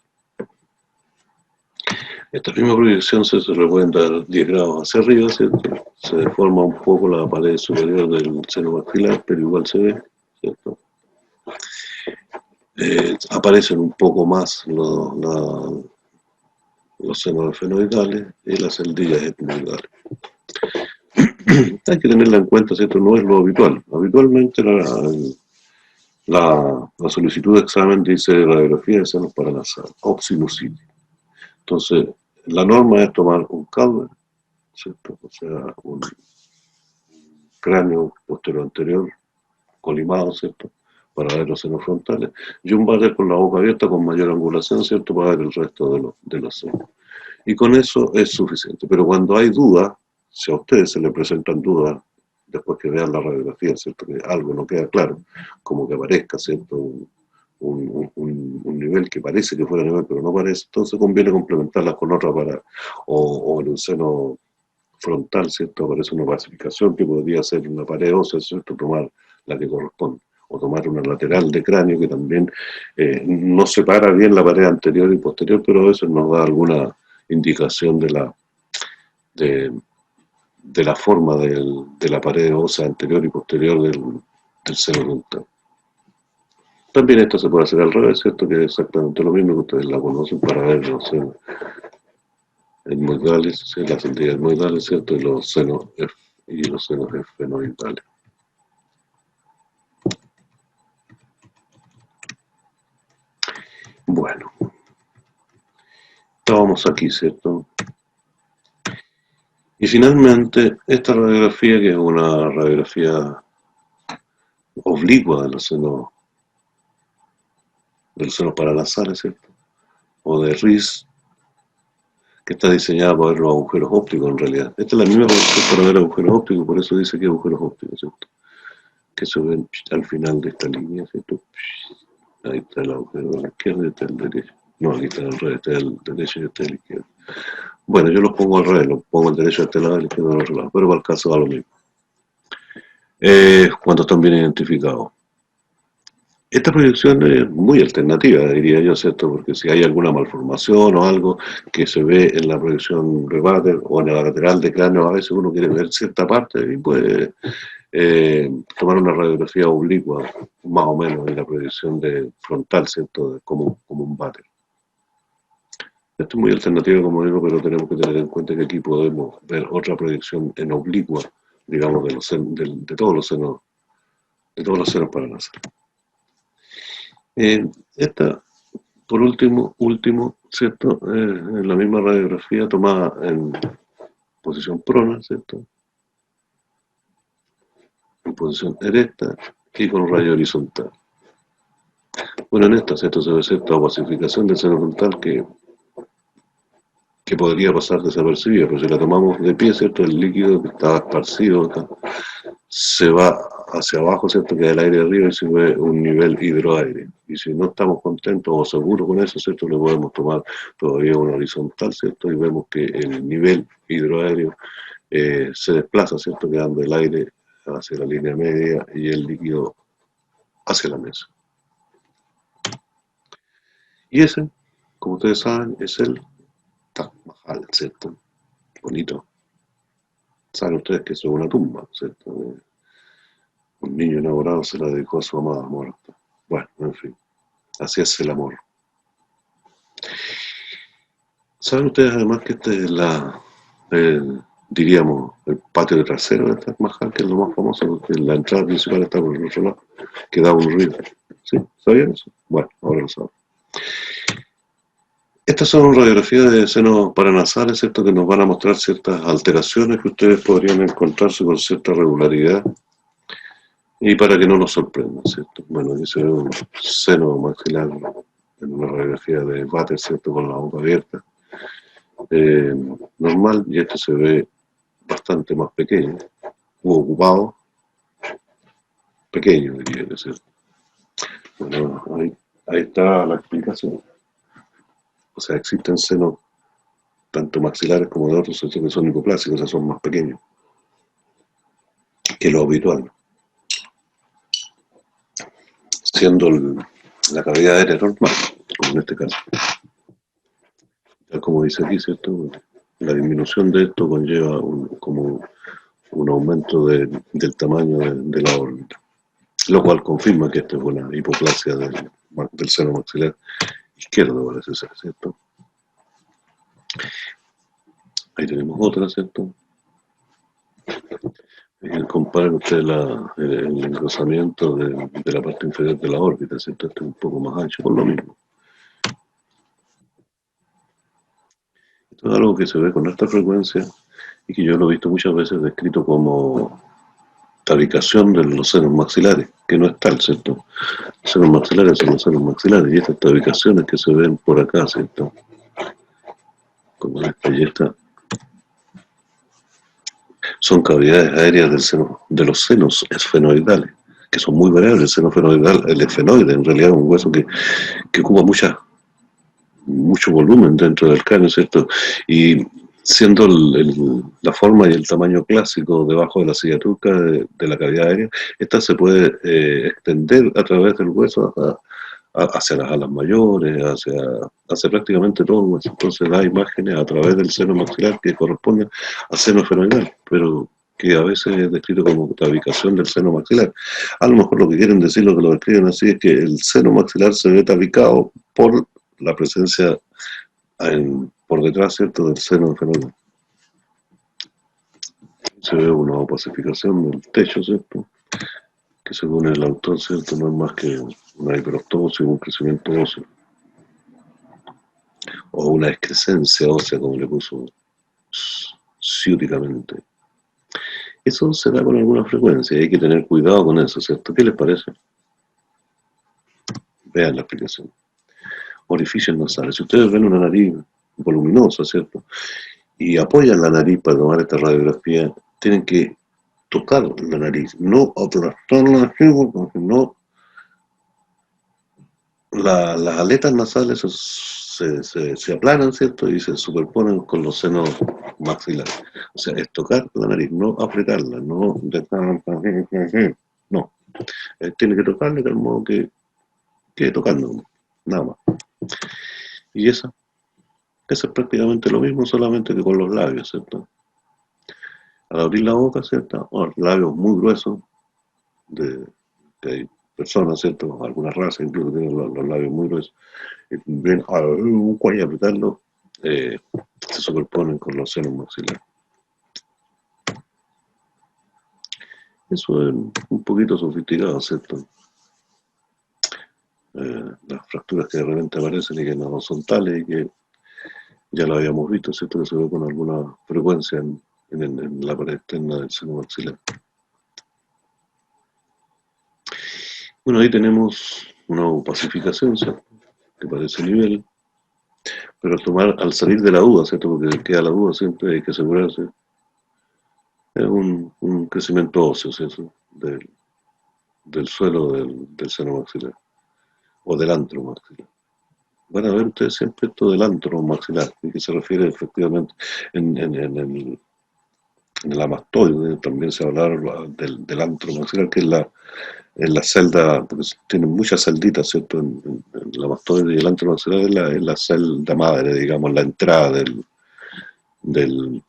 A: Esta misma proyección se le pueden dar 10 grados hacia arriba, ¿cierto? Se deforma un poco la pared superior del seno maxilar, pero igual se ve, ¿cierto? Aparecen un poco más los senos fenoidales y las celdillas etmoidales. Hay que tenerla en cuenta, ¿cierto? No es lo habitual. Habitualmente la solicitud de examen dice radiografía de senos paranasales, opsinusitis. Entonces, la norma es tomar un cauda, ¿cierto?, o sea, un cráneo posterior anterior colimado, ¿cierto?, para ver los senos frontales, y un váter con la boca abierta con mayor angulación, ¿cierto?, para ver el resto de los senos. Y con eso es suficiente. Pero cuando hay dudas, si a ustedes se les presentan dudas, después que vean la radiografía, ¿cierto?, que algo no queda claro, como que aparezca, ¿cierto?, un nivel que parece que fuera nivel, pero no parece, entonces conviene complementarlas con otra o en un seno frontal, ¿cierto?, aparece una opacificación que podría ser una pared ósea, ¿cierto?, tomar la que corresponde, o tomar una lateral de cráneo que también no separa bien la pared anterior y posterior, pero a veces nos da alguna indicación de la forma de la pared ósea anterior y posterior del seno frontal. También esto se puede hacer al revés, ¿cierto?, que es exactamente lo mismo, que ustedes la conocen para ver los senos etmoidales, las celdillas etmoidales, ¿cierto?, y los senos esfenoidales. Bueno, estábamos aquí, ¿cierto? Y finalmente, esta radiografía, que es una radiografía oblicua de los senos paranasales, ¿cierto?, o de RIS, que está diseñada para ver los agujeros ópticos en realidad. Esta es la misma para ver agujeros ópticos, por eso dice que agujeros ópticos, ¿cierto?, que se ven al final de esta línea, ¿cierto? Ahí está el agujero de la izquierda y está el derecho. No, aquí está el revés, está el derecho y está el izquierdo. Bueno, yo los pongo al revés, los pongo el derecho a este lado y el izquierdo al otro lado, pero para el caso va lo mismo. Cuando están bien identificados. Esta proyección es muy alternativa, diría yo, ¿cierto? Porque si hay alguna malformación o algo que se ve en la proyección de váter o en la lateral de cráneo, a veces uno quiere ver cierta parte y puede tomar una radiografía oblicua, más o menos, en la proyección frontal, ¿cierto?, como un váter. Esto es muy alternativo, como digo, pero tenemos que tener en cuenta que aquí podemos ver otra proyección en oblicua, digamos, de de todos los senos para nacer. Esta, por último, ¿cierto? Es la misma radiografía tomada en posición prona, ¿cierto? En posición erecta y con rayo horizontal. Bueno, en esta, ¿cierto? Se ve cierta opacificación del seno frontal que podría pasar desapercibida, pero si la tomamos de pie, ¿cierto? El líquido que estaba esparcido acá se va hacia abajo, ¿cierto? Queda el aire arriba y se ve un nivel hidroaire. Y si no estamos contentos o seguros con eso, ¿cierto? Le podemos tomar todavía una horizontal, ¿cierto? Y vemos que el nivel hidroaéreo se desplaza, ¿cierto? Quedando el aire hacia la línea media y el líquido hacia la mesa. Y ese, como ustedes saben, es el Taj Mahal, ¿cierto? Bonito. Saben ustedes que eso es una tumba, ¿cierto? Un niño enamorado se la dedicó a su amada muerta. Bueno, en fin, así es el amor. ¿Saben ustedes además que este es diríamos, el patio trasero de Taj Mahal, que es lo más famoso, porque la entrada principal está por el otro lado, que da un río? ¿Sí? ¿Sabían eso? Bueno, ahora lo saben. Estas son radiografías de senos paranasales, ¿cierto? Que nos van a mostrar ciertas alteraciones que ustedes podrían encontrarse con cierta regularidad y para que no nos sorprendan, ¿cierto? Bueno, aquí se ve un seno maxilar en una radiografía de váter, ¿cierto? Con la boca abierta. Normal, y este se ve bastante más pequeño, u ocupado, pequeño diría que ser. Bueno, ahí está la explicación. O sea, existen senos tanto maxilares como de otros que son hipoplásicos, o sea, son más pequeños que lo habitual, siendo la cavidad aérea normal, como en este caso. Tal como dice aquí, ¿cierto? La disminución de esto conlleva como un aumento del tamaño de la órbita, lo cual confirma que esto es una hipoplasia del seno maxilar izquierdo, parece ser, ¿cierto? Ahí tenemos otra, ¿cierto? Comparen ustedes el engrosamiento de la parte inferior de la órbita, ¿cierto? Este es un poco más ancho, por lo mismo. Esto es algo que se ve con alta frecuencia y que yo lo he visto muchas veces descrito como tabicación de los senos maxilares, que no es tal, ¿cierto? Los senos maxilares son los senos maxilares y estas tabicaciones que se ven por acá, ¿cierto? Como esta y esta, son cavidades aéreas de los senos esfenoidales, que son muy variables. El seno esfenoidal, el esfenoide, en realidad es un hueso que ocupa mucho volumen dentro del cráneo, ¿cierto? Y siendo la forma y el tamaño clásico debajo de la silla turca de la cavidad aérea, esta se puede extender a través del hueso hacia las alas mayores, hacia prácticamente todo el hueso. Entonces da imágenes a través del seno maxilar que corresponden al seno esfenoidal, pero que a veces es descrito como tabicación del seno maxilar. A lo mejor lo que quieren decir, lo que lo describen así, es que el seno maxilar se ve tabicado por la presencia por detrás, ¿cierto?, del seno esfenoidal. Se ve una opacificación del techo, ¿cierto?, que según el autor, ¿cierto?, no es más que una hiperostosis, un crecimiento óseo, o una excrescencia ósea, como le puso ciúticamente. Eso se da con alguna frecuencia y hay que tener cuidado con eso, ¿cierto? ¿Qué les parece? Vean la explicación. Orificios nasales. Si ustedes ven una nariz voluminosa, ¿cierto?, y apoyan la nariz para tomar esta radiografía, tienen que tocar la nariz, no aplastarla así, porque no, las aletas nasales se aplanan, ¿cierto? Y se superponen con los senos maxilares. O sea, es tocar la nariz, no apretarla, no dejarla, no. Tiene que tocarle de modo que tocando, nada más. Y eso es prácticamente lo mismo, solamente que con los labios, ¿cierto? Al abrir la boca, ¿cierto? Los labios muy gruesos, que hay personas, ¿cierto? Algunas razas incluso tienen los labios muy gruesos. Bien, y apretarlo se superponen con los senos maxilares. Eso es un poquito sofisticado, ¿cierto? Las fracturas que de repente aparecen y que no son tales y que ya lo habíamos visto, ¿cierto? Que se ve con alguna frecuencia en la pared externa del seno maxilar. Bueno, ahí tenemos una opacificación, ¿cierto? Que parece nivel, pero al salir de la duda, ¿cierto? Porque queda la duda siempre, hay que asegurarse. Es un crecimiento óseo, ¿cierto? Del suelo del seno maxilar o del antro maxilar. Van a ver ustedes siempre esto del antro maxilar, y que se refiere efectivamente en el amastoide, también se habla del antro maxilar, que es la celda, porque tienen muchas celditas, ¿cierto? En el amastoide y el antro maxilar es la celda madre, digamos, la entrada del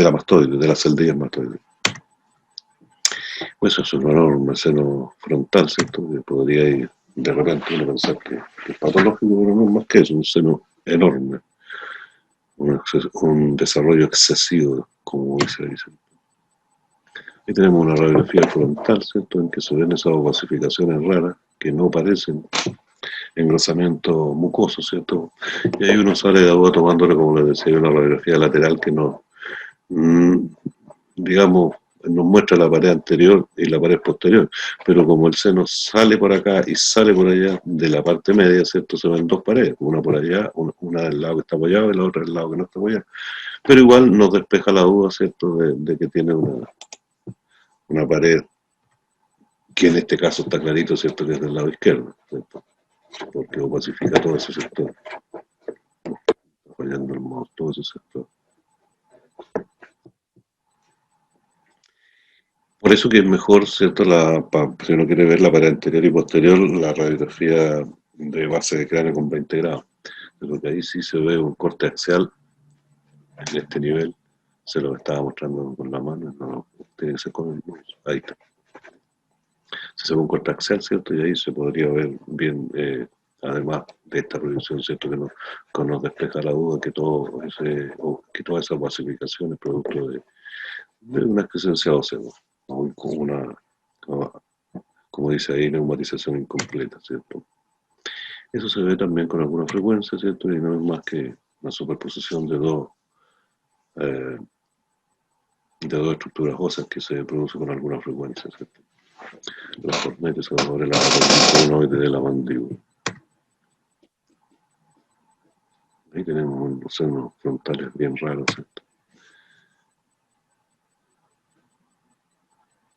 A: amastoide, de la celdilla mastoide. Pues eso es un enorme seno frontal, ¿cierto? Que podría ir de repente uno pensar que es patológico, pero no es más que eso, un seno enorme, un desarrollo excesivo, como dice ahí. Ahí tenemos una radiografía frontal, ¿cierto? En que se ven esas opacificaciones raras que no parecen engrosamiento mucoso, ¿cierto? Y ahí uno sale de agua tomándole, como les decía, una radiografía lateral que no, digamos, nos muestra la pared anterior y la pared posterior, pero como el seno sale por acá y sale por allá de la parte media, ¿cierto? Se ven dos paredes, una por allá, una del lado que está apoyado y la otra del lado que no está apoyado. Pero igual nos despeja la duda, ¿cierto? De que tiene una pared que en este caso está clarito, ¿cierto? Que es del lado izquierdo, ¿cierto? Porque opacifica todo ese sector, apoyando el mouse, todo ese sector. Por eso que es mejor, ¿cierto? Si uno quiere ver la pared anterior y posterior, la radiografía de base de cráneo con 20 grados. Porque ahí sí se ve un corte axial en este nivel. Se lo estaba mostrando con la mano, no, tiene que ser con el mouse. Ahí está. Se ve un corte axial, ¿cierto? Y ahí se podría ver bien, además de esta proyección, ¿cierto? Que nos despeja la duda que que toda esa opacificación es producto de una excrescencia ósea, ¿no? Como dice ahí, neumatización incompleta, ¿cierto? Eso se ve también con alguna frecuencia, ¿cierto? Y no es más que una superposición de dos estructuras óseas que se produce con alguna frecuencia, ¿cierto? Los cornetes sobre la conoide de la mandíbula. Ahí tenemos unos senos frontales bien raros, ¿cierto?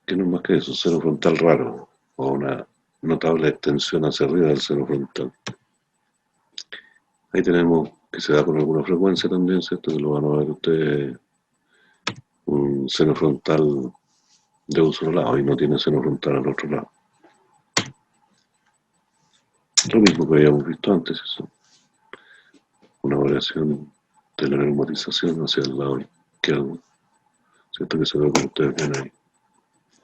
A: Que no es más que eso, seno frontal raro, o una notable extensión hacia arriba del seno frontal. Ahí tenemos que se da con alguna frecuencia también, ¿cierto? Que lo van a ver ustedes, un seno frontal de un solo lado y no tiene seno frontal al otro lado. Lo mismo que habíamos visto antes, eso. Una variación de la neumatización hacia el lado izquierdo, ¿cierto? Que se ve como ustedes ven ahí.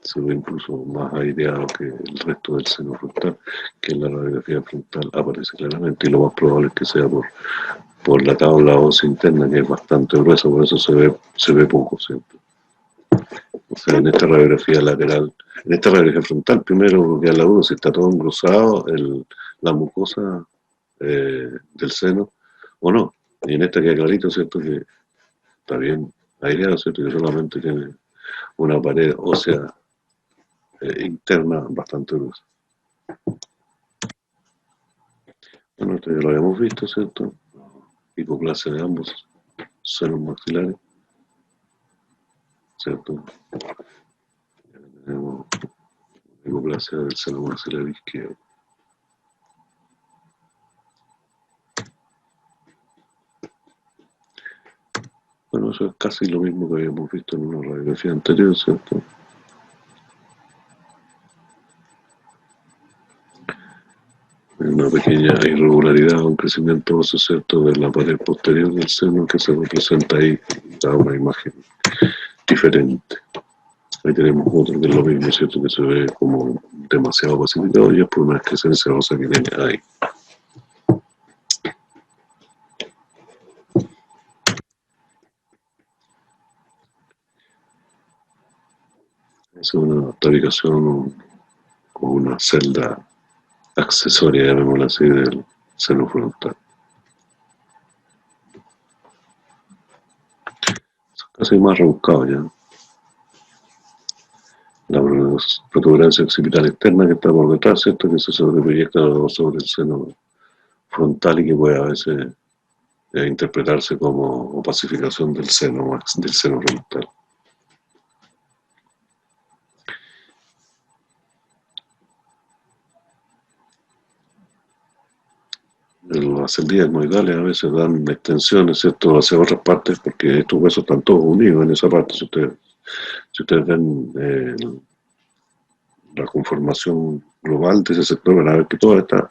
A: Se ve incluso más aireado que el resto del seno frontal, que en la radiografía frontal aparece claramente, y lo más probable es que sea por la tabla ósea interna, que es bastante gruesa, por eso se ve poco, ¿cierto? O sea, en esta radiografía lateral, en esta radiografía frontal, primero queda la duda si está todo engrosado, la mucosa del seno, o no. Y en esta queda clarito, ¿cierto? Que está bien aireado, ¿cierto? Que solamente tiene una pared ósea interna bastante gruesa. Bueno, esto ya lo habíamos visto, ¿cierto? Hipoplasia de ambos senos maxilares, ¿cierto? Ya tenemos hipoplasia del seno maxilar izquierdo. Bueno, eso es casi lo mismo que habíamos visto en una radiografía anterior, ¿cierto? Una pequeña irregularidad, un crecimiento óseo, ¿cierto?, de la pared posterior del seno que se representa ahí, da una imagen diferente. Ahí tenemos otro que es lo mismo, ¿cierto?, que se ve como demasiado pacificado y es por una excrescencia ósea que tiene ahí. Es una ubicación o una celda accesoria, llamémosla así, del seno frontal. Es casi más rebuscado ya. La protuberancia occipital externa que está por detrás, ¿cierto? Que se sobreproyecta sobre el seno frontal y que puede a veces interpretarse como opacificación del seno frontal. Las celdillas etmoidales a veces dan extensiones, ¿cierto?, hacia otras partes, porque estos huesos están todos unidos en esa parte. Si ustedes ven la conformación global de ese sector, van a ver que todas estas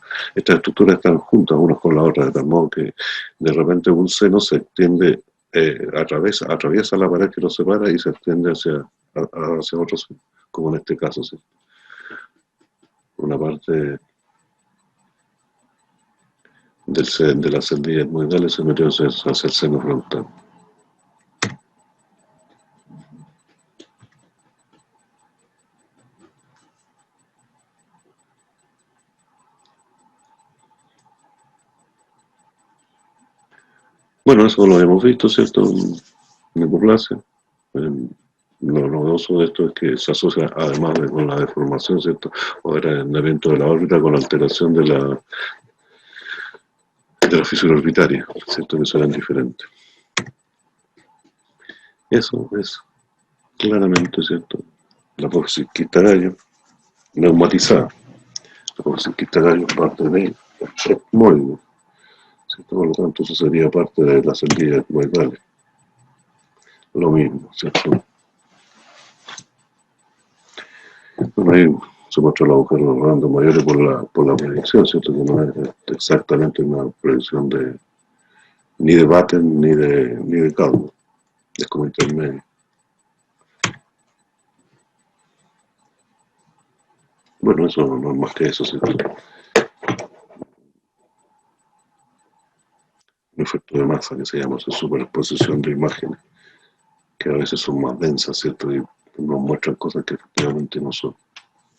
A: estructuras están juntas unas con las otras, de tal modo que de repente un seno se extiende, atraviesa la pared que lo separa y se extiende hacia otro seno, como en este caso, ¿sí? Una parte de las celdillas etmoidales se metió hacia el seno frontal. Bueno, eso lo hemos visto, ¿cierto?, en hipoplasia. Lo novedoso de esto es que se asocia, además con la deformación, ¿cierto?, o el agrandamiento de la órbita, con la alteración de la fisura orbitaria, ¿cierto?, que serán diferentes. Eso es claramente, ¿cierto?, la apófisis quista-gallo neumatizada. La apófisis quista-gallo parte del etmoide, ¿cierto? Por lo tanto, eso sería parte de las celdillas etmoidales. Lo mismo, ¿cierto? Bueno, ahí se muestra el agujero de los randos mayores por la predicción, ¿cierto? Que no es exactamente una predicción ni de Batten ni de Caldwell, es como intermedio. Bueno, eso no es más que eso, ¿cierto? Un efecto de masa que se llama superposición de imágenes, que a veces son más densas, ¿cierto? Y nos muestran cosas que efectivamente no son.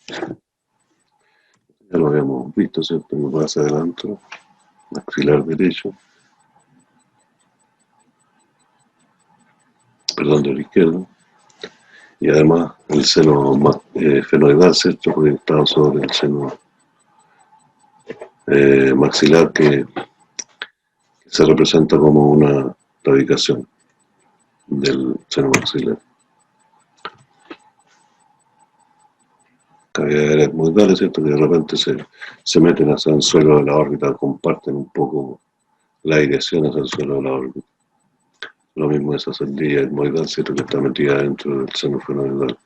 A: Ya lo habíamos visto, ¿cierto? Me pasa adelante, maxilar derecho, perdón, del izquierdo, y además el seno fenoidal, ¿cierto?, proyectado sobre el seno maxilar, que se representa como una radicación del seno maxilar. Cavidades etmoidales, ¿cierto?, que de repente se meten hacia el suelo de la órbita, comparten un poco la dirección hacia el suelo de la órbita. Lo mismo esa celdilla etmoidal, ¿cierto?, que está metida dentro del seno fenoidal.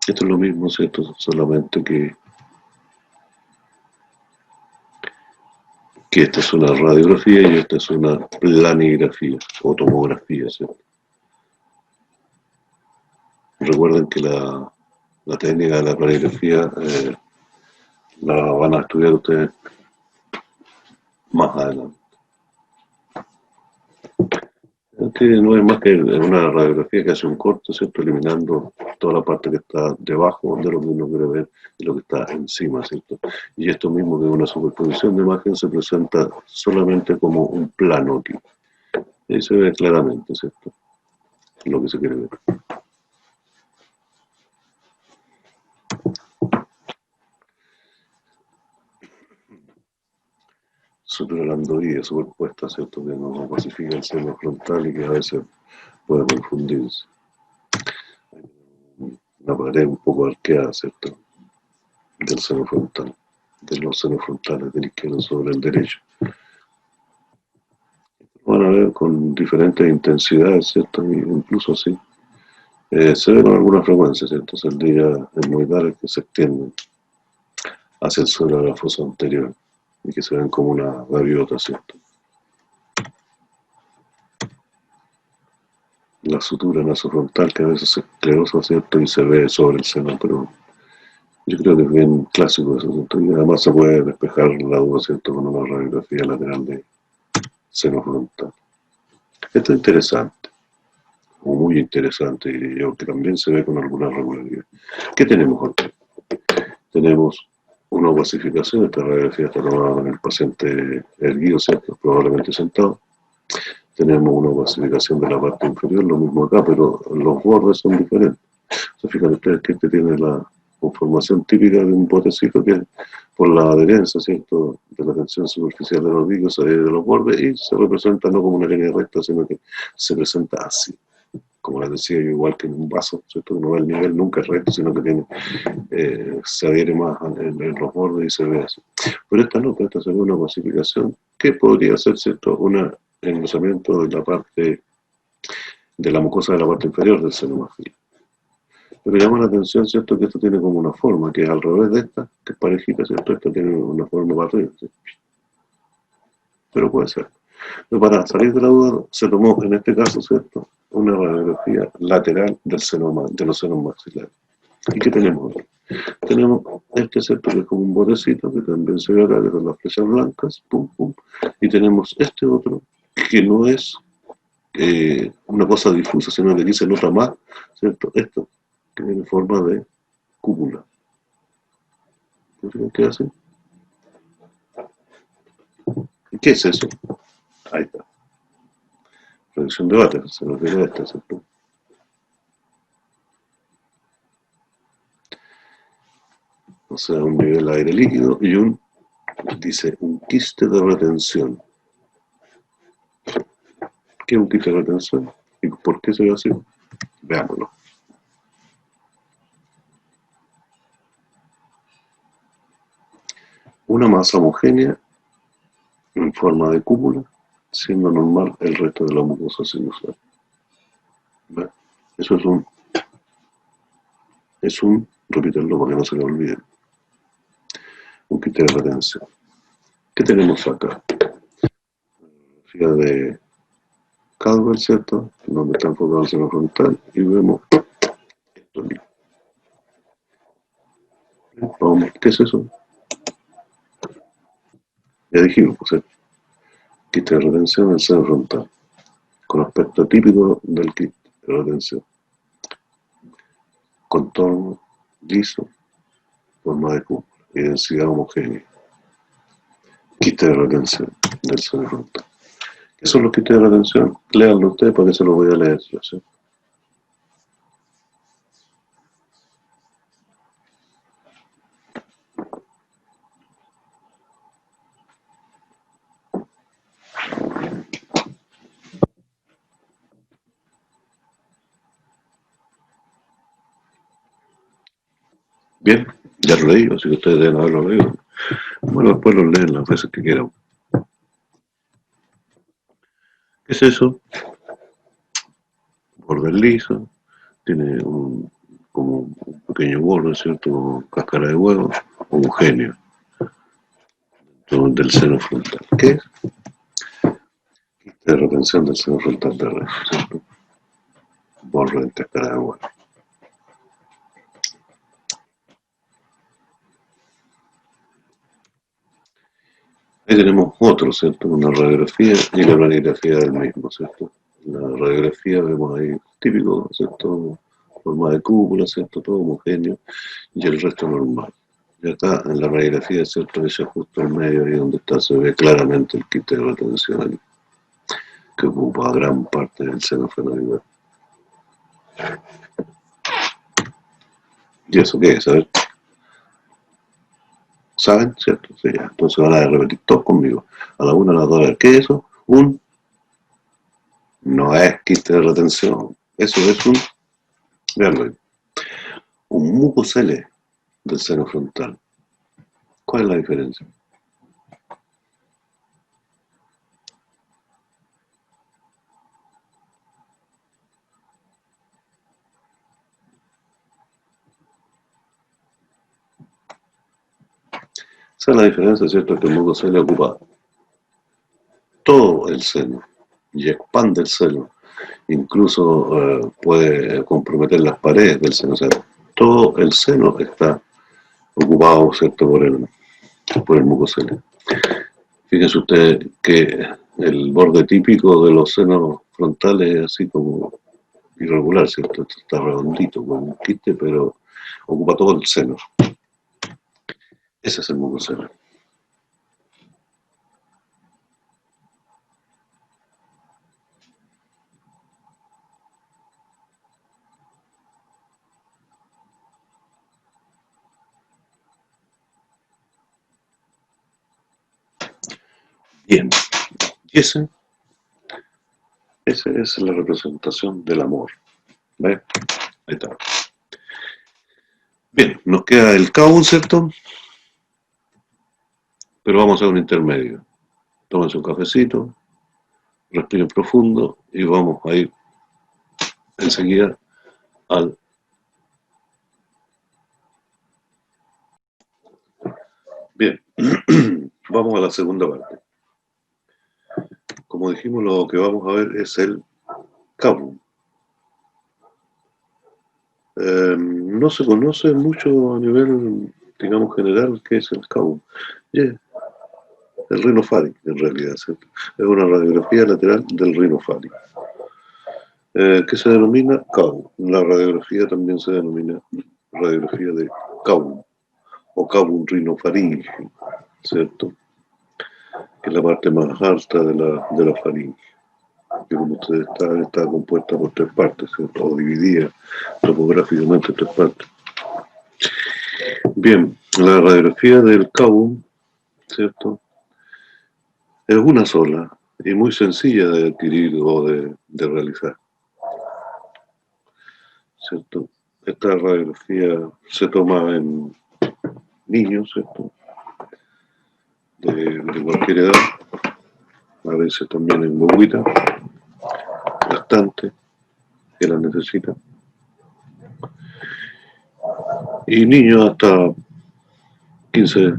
A: Esto es lo mismo, ¿cierto?, solamente que esta es una radiografía y esta es una planigrafía o tomografía, ¿cierto? Recuerden que la técnica de la planigrafía la van a estudiar ustedes más adelante. Que no es más que una radiografía que hace un corte, ¿cierto?, eliminando toda la parte que está debajo de lo que uno quiere ver y lo que está encima, ¿cierto? Y esto mismo, que una superposición de imagen, se presenta solamente como un plano aquí. Y se ve claramente, ¿cierto?, lo que se quiere ver. Supralandoidea superpuesta, ¿cierto?, que no opacifica el seno frontal y que a veces puede confundirse. Una pared un poco arqueada, ¿cierto?, del seno frontal, de los senos frontales del izquierdo sobre el derecho. Van a ver con diferentes intensidades, ¿cierto?, incluso así. Se ve con alguna frecuencia, ¿cierto?, celdillas etmoidales que se extienden hacia el suelo de la fosa anterior y que se ven como una gaviota, ¿cierto? La sutura nasofrontal, que a veces se esclerosa, ¿cierto?, y se ve sobre el seno, pero yo creo que es bien clásico eso, ¿cierto? Y además se puede despejar la duda, ¿cierto?, con una radiografía lateral de seno frontal. Esto es interesante, como muy interesante y yo que también se ve con alguna regularidad. ¿Qué tenemos aquí? Tenemos una opacificación, esta radiografía está tomada con el paciente erguido, ¿cierto? Probablemente sentado. Tenemos una opacificación de la parte inferior, lo mismo acá, pero los bordes son diferentes. Se fijan ustedes que este tiene la conformación típica de un botecito que por la adherencia, ¿cierto?, de la tensión superficial de los vídeos, se adhiere de los bordes y se representa no como una línea recta, sino que se presenta así. Como les decía yo, igual que en un vaso, ¿cierto? Uno ve el nivel nunca es recto, sino que tiene, se adhiere más en los bordes y se ve así. Pero esta no, esta se ve una clasificación que podría ser, ¿cierto?, un engrosamiento de la parte, de la mucosa de la parte inferior del seno más fino. Pero llama la atención, ¿cierto?, que esto tiene como una forma, que es al revés de esta, que es parejita, ¿cierto? Esta tiene una forma para arriba, ¿sí? Pero puede ser. Pero para salir de la duda, se tomó en este caso, ¿cierto?, una radiografía lateral del seno, de los senos maxilares. ¿Y qué tenemos aquí? Tenemos este, ¿cierto?, que es como un botecito, que también se ve acá, que son las flechas blancas, pum, pum. Y tenemos este otro, que no es una cosa difusa, sino que aquí se nota más, ¿cierto? Esto, que tiene forma de cúpula. ¿Qué hace? ¿Qué es eso? Ahí está. Reducción de Vater, se refiere a esta, ¿cierto? O sea, un nivel aire líquido y dice, un quiste de retención. ¿Qué es un quiste de retención? ¿Y por qué se ve así? Veámoslo. Una masa homogénea en forma de cúpula, siendo normal el resto de la mucosa sinusal. ¿Ve? Eso repítanlo para que no se lo olviden, un quiste de retención. ¿Qué tenemos acá? Fija de Caldwell, ¿cierto? Donde está enfocado el seno frontal y vemos esto mismo. Vamos, ¿qué es eso? Ya dijimos, pues, quiste de retención del seno frontal, con aspecto típico del quiste de retención. Contorno liso, forma de cúpula y densidad homogénea. Quiste de retención del seno frontal. ¿Qué son los quistes de retención? Léanlo ustedes porque se los voy a leer yo, ¿sí? Bien, ya lo leí, así que ustedes deben haberlo leído. Bueno, después los leen las veces que quieran. ¿Qué es eso? Borde liso, tiene como un pequeño borde, ¿cierto? Como cáscara de huevo, homogéneo, del seno frontal. ¿Qué es? De retención del seno frontal de red, ¿cierto? Borde de cáscara de huevo. Ahí tenemos otro, ¿cierto? Una radiografía y la radiografía del mismo, ¿cierto? La radiografía vemos ahí típico, ¿cierto? Forma de cúpula, ¿cierto? Todo homogéneo y el resto normal. Y acá en la radiografía, ¿cierto? Ella justo en medio, ahí donde está, se ve claramente el quiste de retención que ocupa gran parte del seno fenoidal. ¿Y eso qué es? A ver. ¿Saben? ¿Cierto? Sí, ya. Entonces van a repetir todos conmigo. A la una, a las dos, a ver. ¿Qué es eso? No es quiste de retención. Eso es veanlo ahí, un mucocele del seno frontal. ¿Cuál es la diferencia? Esa es la diferencia, ¿cierto? Que el mucocele ocupa todo el seno y expande el seno. Incluso puede comprometer las paredes del seno. O sea, todo el seno está ocupado, ¿cierto?, por el mucocele. Fíjense ustedes que el borde típico de los senos frontales es así como irregular, ¿cierto? Esto está redondito, con un quiste, pero ocupa todo el seno. Ese es el mucoseno. Bien, y esa es la representación del amor. ¿Ves? Ahí está. Bien, nos queda el cabo, ¿cierto? Pero vamos a hacer un intermedio. Tómense un cafecito, respiren profundo y vamos a ir enseguida al... Bien, vamos a la segunda parte. Como dijimos, lo que vamos a ver es el cabo. No se conoce mucho a nivel, digamos, general qué es el cabo. Yeah. El rinofárico, en realidad, ¿cierto? Es una radiografía lateral del rinofárico, que se denomina cabo. La radiografía también se denomina radiografía de cabo o cabo rinofaringeo, ¿cierto? Que es la parte más alta de la faringe, que como ustedes saben está compuesta por tres partes, ¿cierto? O dividida topográficamente en tres partes. Bien, la radiografía del cabo, ¿cierto? Es una sola y muy sencilla de adquirir o de realizar, ¿cierto? Esta radiografía se toma en niños, ¿cierto? De cualquier edad, a veces también en guaguitas, bastante, que la necesitan. Y niños hasta 15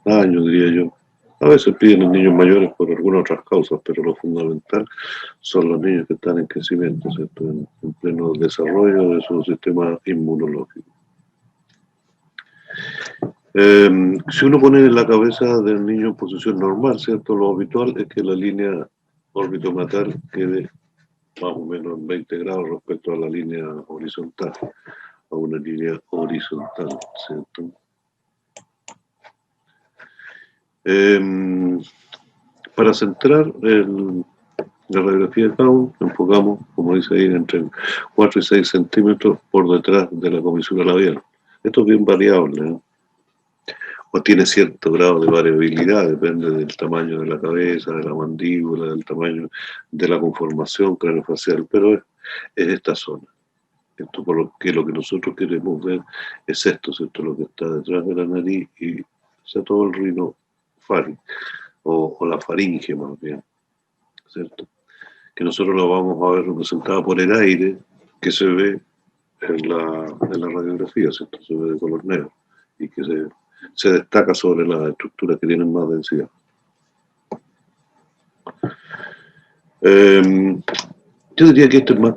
A: años, diría yo. A veces piden en niños mayores por algunas otras causas, pero lo fundamental son los niños que están en crecimiento, ¿cierto? En pleno desarrollo de su sistema inmunológico. Si uno pone la cabeza del niño en posición normal, ¿cierto? Lo habitual es que la línea orbitomatar quede más o menos en 20 grados respecto a la línea horizontal, a una línea horizontal, ¿cierto? Para centrar la radiografía de Cabo, enfocamos, como dice ahí, entre 4 y 6 centímetros por detrás de la comisura labial. Esto es bien variable, ¿eh? O tiene cierto grado de variabilidad, depende del tamaño de la cabeza, de la mandíbula, del tamaño de la conformación craneofacial, pero es esta zona. Esto por lo que nosotros queremos ver es esto, ¿cierto? Lo que está detrás de la nariz y todo el rinofaringe, o la faringe más bien, ¿cierto? Que nosotros lo vamos a ver representado por el aire que se ve en la radiografía, ¿cierto? Se ve de color negro y que se destaca sobre las estructuras que tienen más densidad. Yo diría que esto es más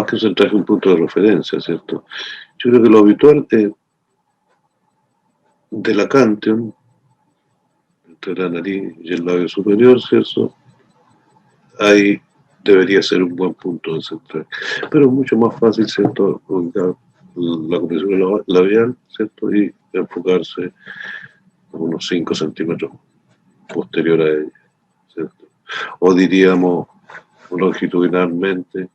A: que un centraje, un punto de referencia, ¿cierto? Yo creo que lo habitual es de la Cántion, entre la nariz y el labio superior, ¿cierto? Ahí debería ser un buen punto de centraje. Pero es mucho más fácil, ¿cierto? Ubicar la comisura labial, ¿cierto? Y enfocarse unos 5 centímetros posterior a ella, ¿cierto? O diríamos longitudinalmente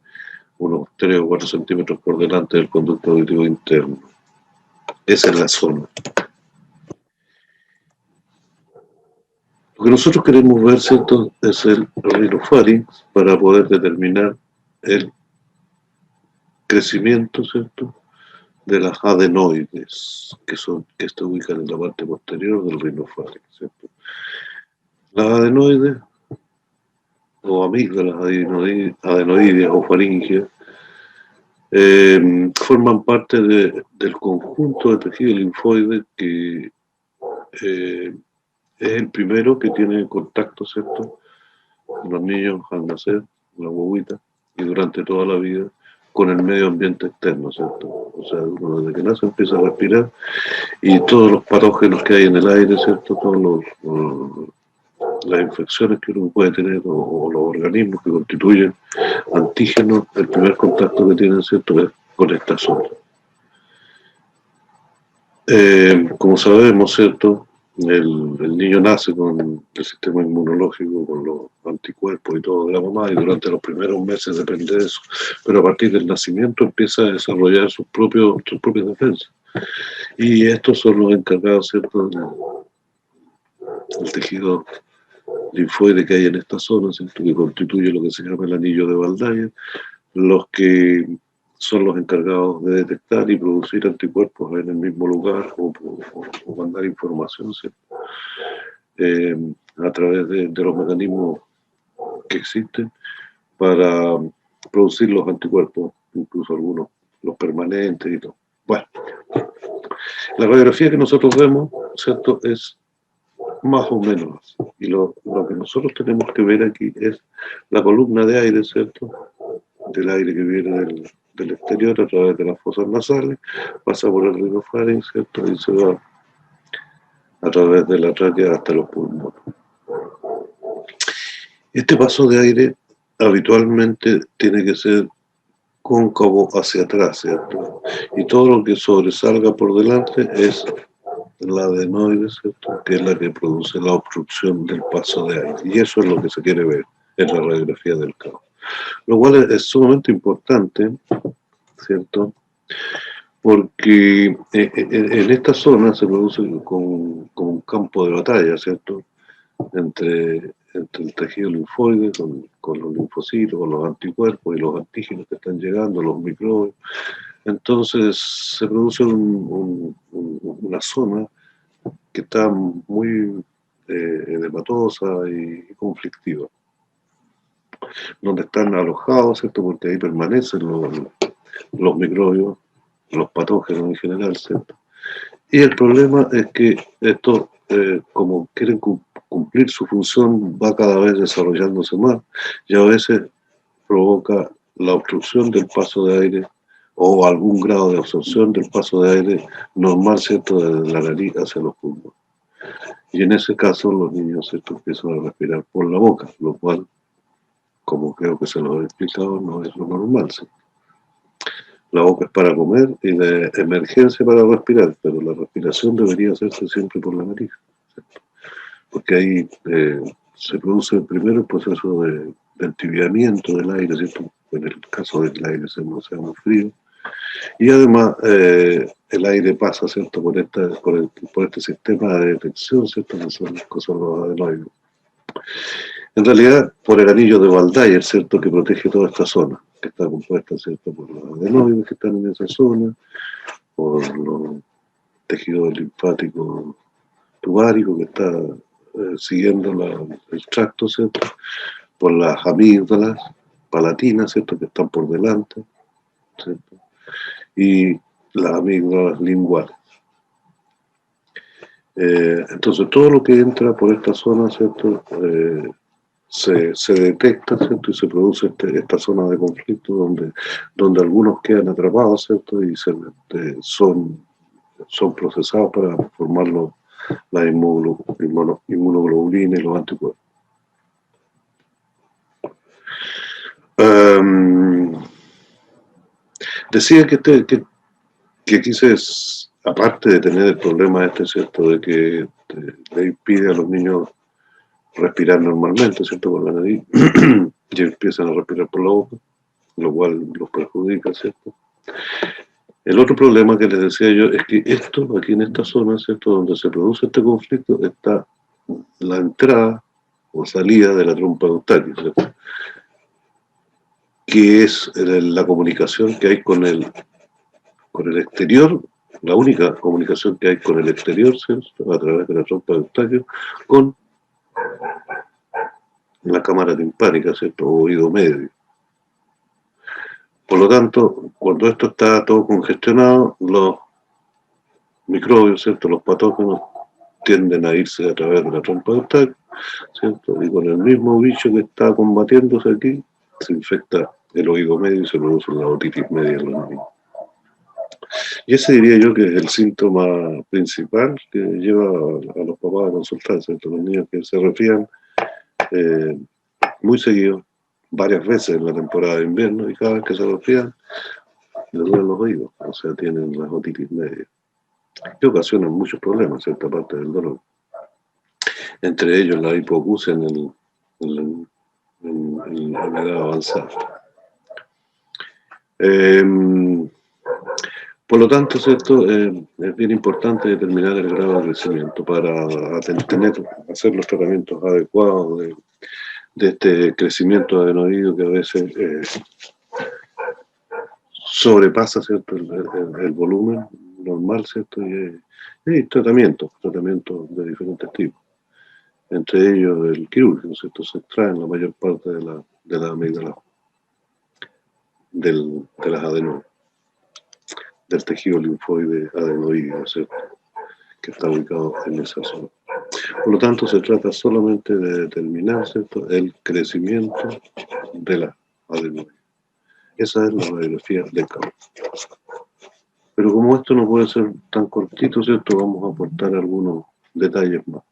A: unos 3 o 4 centímetros por delante del conducto auditivo interno. Esa es la zona. Lo que nosotros queremos ver, ¿cierto?, es el rinofarinx para poder determinar el crecimiento, ¿cierto?, de las adenoides, que se ubican en la parte posterior del rinofarinx, ¿cierto? Las adenoides, o amígdalas adenoideas o faringias, forman parte del conjunto de tejido linfoide que es el primero que tiene contacto, ¿cierto?, los niños al nacer, la guaguita, y durante toda la vida, con el medio ambiente externo, ¿cierto? O sea, uno desde que nace empieza a respirar y todos los patógenos que hay en el aire, ¿cierto? Las infecciones que uno puede tener o los organismos que constituyen antígenos, el primer contacto que tienen, ¿cierto?, es con esta zona. Como sabemos, ¿cierto?, el niño nace con el sistema inmunológico, con los anticuerpos y todo de la mamá, y durante los primeros meses depende de eso, pero a partir del nacimiento empieza a desarrollar sus propias defensas. Y estos son los encargados, ¿cierto?, del tejido linfoide que hay en esta zona, ¿cierto?, que constituye lo que se llama el anillo de Waldeyer, los que son los encargados de detectar y producir anticuerpos en el mismo lugar o mandar información, ¿cierto?, a través de los mecanismos que existen para producir los anticuerpos, incluso algunos, los permanentes y todo. Bueno, la radiografía que nosotros vemos, ¿cierto?, es más o menos así. Y lo que nosotros tenemos que ver aquí es la columna de aire, ¿cierto?, del aire que viene del exterior a través de las fosas nasales, pasa por el rinofaringe, ¿cierto?, y se va a través de la tráquea hasta los pulmones. Este paso de aire habitualmente tiene que ser cóncavo hacia atrás, ¿cierto?, y todo lo que sobresalga por delante es la adenoide, ¿cierto?, que es la que produce la obstrucción del paso de aire, y eso es lo que se quiere ver en la radiografía del caos. Lo cual es sumamente importante, ¿cierto?, porque en esta zona se produce como un campo de batalla, ¿cierto?, entre el tejido linfoide con los linfocitos, con los anticuerpos y los antígenos que están llegando, los microbios. Entonces se produce una zona que está muy edematosa y conflictiva, donde están alojados, ¿cierto?, porque ahí permanecen los microbios, los patógenos en general, ¿cierto? Y el problema es que esto, como quieren cumplir su función, va cada vez desarrollándose más y a veces provoca la obstrucción del paso de aire o algún grado de absorción del paso de aire normal, ¿cierto?, de la nariz hacia los pulmones. Y en ese caso los niños, ¿cierto?, empiezan a respirar por la boca, lo cual, como creo que se lo he explicado, no es lo normal, ¿cierto? La boca es para comer y de emergencia para respirar, pero la respiración debería hacerse siempre por la nariz, ¿cierto?, porque ahí se produce primero el proceso de entibiamiento del aire, ¿cierto?, en el caso de que el aire sea muy frío, y además el aire pasa, ¿cierto?, por este sistema de detección, ¿cierto?, que son los adenoides. En realidad, por el anillo de Waldeyer, ¿cierto?, que protege toda esta zona, que está compuesta, ¿cierto?, por los adenoides que están en esa zona, por los tejidos linfáticos tubáricos que está siguiendo el tracto, ¿cierto?, por las amígdalas palatinas, ¿cierto?, que están por delante, ¿cierto?, y las amígdalas linguales. Entonces, todo lo que entra por esta zona, ¿cierto?, se detecta, ¿cierto?, y se produce esta zona de conflicto donde algunos quedan atrapados, ¿cierto?, y son procesados para formar la inmunoglobulina y los anticuerpos. Decía que aquí aparte de tener el problema ¿cierto?, de que le impide a los niños respirar normalmente, ¿cierto?, por la nariz, y empiezan a respirar por la boca, lo cual los perjudica, ¿cierto? El otro problema que les decía yo es que esto, aquí en esta zona, ¿cierto?, donde se produce este conflicto, está la entrada o salida de la trompa de Eustaquio, ¿cierto?, que es la comunicación que hay con el exterior, la única comunicación que hay con el exterior, ¿cierto?, a través de la trompa de Eustaquio, con la cámara timpánica, ¿cierto?, o oído medio. Por lo tanto, cuando esto está todo congestionado, los microbios, ¿cierto?, los patógenos, tienden a irse a través de la trompa de Eustaquio, ¿cierto?, y con el mismo bicho que está combatiéndose aquí, se infecta el oído medio y se produce una otitis media en los niños. Y ese diría yo que es el síntoma principal que lleva a los papás a consultar, ¿cierto?, los niños que se resfrían muy seguido, varias veces en la temporada de invierno y cada vez que se resfrían le duelen los oídos, o sea, tienen las otitis media, que ocasionan muchos problemas, cierta parte del dolor. Entre ellos la hipoacusia en la edad avanzada. Por lo tanto, ¿cierto? Es bien importante determinar el grado de crecimiento para hacer los tratamientos adecuados de este crecimiento adenoide que a veces sobrepasa, ¿cierto? El volumen normal, ¿cierto? Y tratamientos de diferentes tipos. Entre ellos el quirúrgico, ¿cierto? Se extraen la mayor parte de la amígdala, de las adenoides, del tejido linfoide adenoide, ¿cierto? Que está ubicado en esa zona. Por lo tanto, se trata solamente de determinar, ¿cierto?, el crecimiento de la adenoide. Esa es la radiografía de campo. Pero como esto no puede ser tan cortito, ¿cierto?, vamos a aportar algunos detalles más.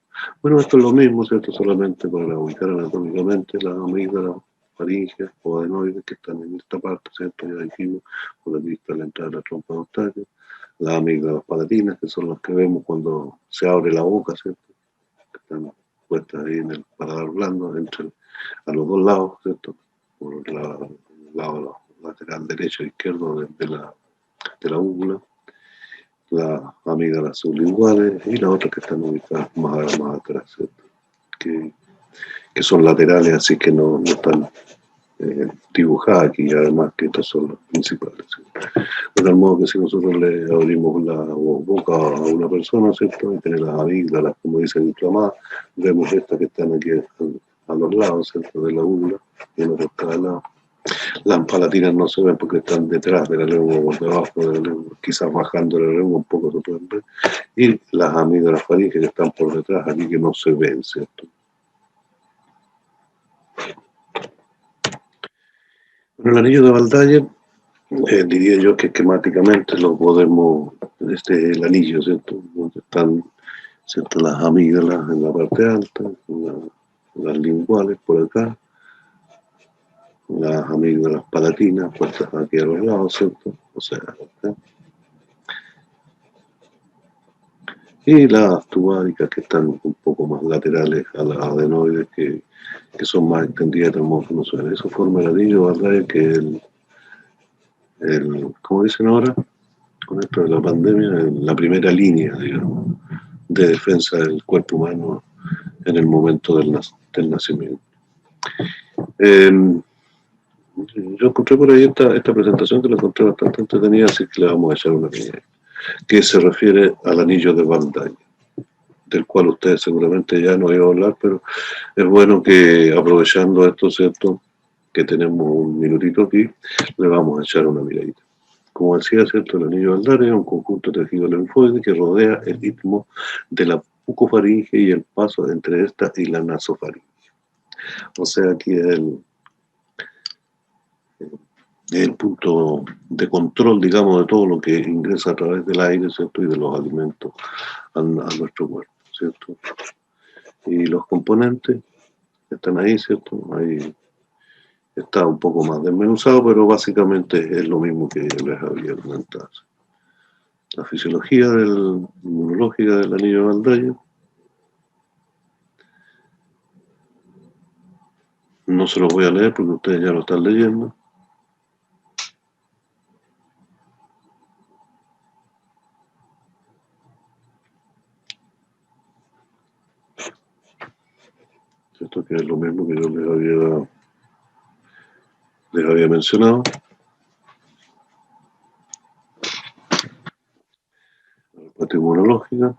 A: Bueno, esto es lo mismo, ¿cierto?, solamente para ubicar anatómicamente las amígdalas faringeas o adenoides que están en esta parte, ¿cierto? Ya dijimos, por aquí está la entrada de la trompa de Eustaquio, las amígdalas palatinas, que son las que vemos cuando se abre la boca, ¿cierto?, que están puestas ahí en el paladar blando, a los dos lados, ¿cierto?, por el lado lateral derecho e izquierdo de la úvula, las amígdalas sublinguales y las otras que están ubicadas más atrás, ¿cierto?, que son laterales, así que no están dibujadas aquí, además que estas son las principales, ¿cierto? De tal modo que si nosotros le abrimos la boca a una persona, ¿cierto?, y tiene las amígdalas, como dicen, inflamadas, vemos estas que están aquí a los lados, ¿cierto?, de la úvula, y una por cada lado. Las palatinas no se ven porque están detrás de la lengua o por debajo de la lengua, quizás bajando la lengua un poco se pueden ver, y las amígdalas faringes que están por detrás, aquí que no se ven, ¿cierto? Bueno, el anillo de Waldenser, diría yo que esquemáticamente lo podemos, el anillo, ¿cierto?, donde están, ¿cierto?, las amígdalas en la parte alta, las linguales por acá, las amígdalas palatinas puestas aquí a los lados, ¿cierto? O sea, ¿eh? Y las tubáricas que están un poco más laterales a las adenoides que son más extendidas de modo que no se ven. Eso forma el anillo, ¿verdad? Que como dicen ahora, con esto de la pandemia, la primera línea, digamos, de defensa del cuerpo humano en el momento del nacimiento. Yo encontré por ahí esta presentación que la encontré bastante entretenida, así que le vamos a echar una mirada, que se refiere al anillo de Waldenser, del cual ustedes seguramente ya no oído hablar, pero es bueno que aprovechando esto, ¿cierto?, que tenemos un minutito aquí, le vamos a echar una miradita. Como decía, ¿cierto?, el anillo Waldenser es un conjunto de tejido linfoide que rodea el istmo de la bucofaringe y el paso entre esta y la nasofaringe. O sea, aquí es el punto de control, digamos, de todo lo que ingresa a través del aire, ¿cierto?, y de los alimentos a nuestro cuerpo, ¿cierto? Y los componentes están ahí, ¿cierto? Ahí está un poco más desmenuzado, pero básicamente es lo mismo que les había comentado. La fisiología inmunológica del anillo de Waldenser. No se lo voy a leer porque ustedes ya lo están leyendo. Esto que es lo mismo que yo les había mencionado. La respuesta inmunológica.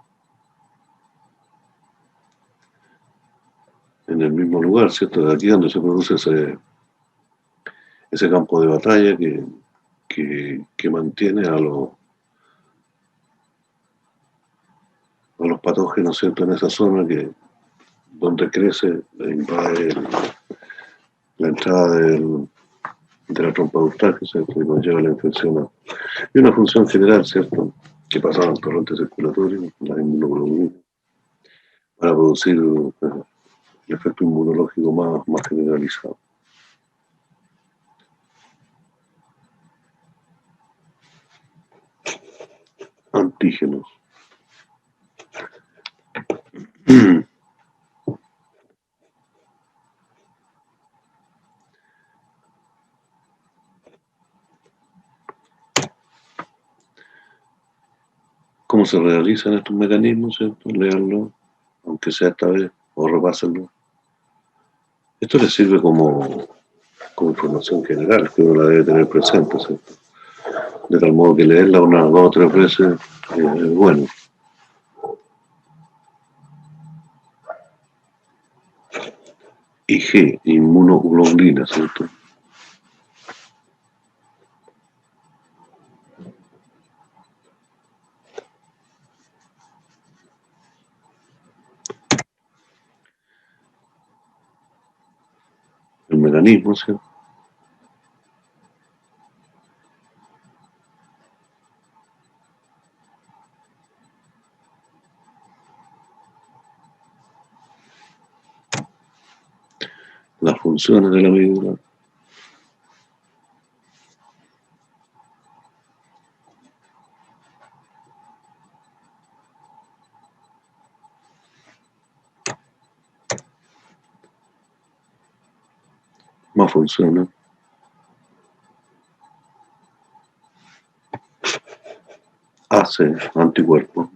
A: En el mismo lugar, ¿cierto? De aquí donde se produce ese campo de batalla que mantiene a los patógenos, ¿cierto?, en esa zona donde crece, invade la entrada de la trompa de Eustaquio, ¿cierto?, y nos lleva a la infección. Y una función general, ¿cierto?, que pasa al torrente circulatorio, la inmunoglobulina, para producir el efecto inmunológico más generalizado. antígenos. ¿Cómo se realizan estos mecanismos, cierto? Leanlo, aunque sea esta vez, o repásenlo. Esto les sirve como información general que uno la debe tener presente, ¿cierto? De tal modo que leerla unas 2 o 3 veces es bueno. IG, inmunoglobulina, ¿cierto? El mecanismo, ¿cierto? Las funciones de la médula. Más funciones. Hace anticuerpos.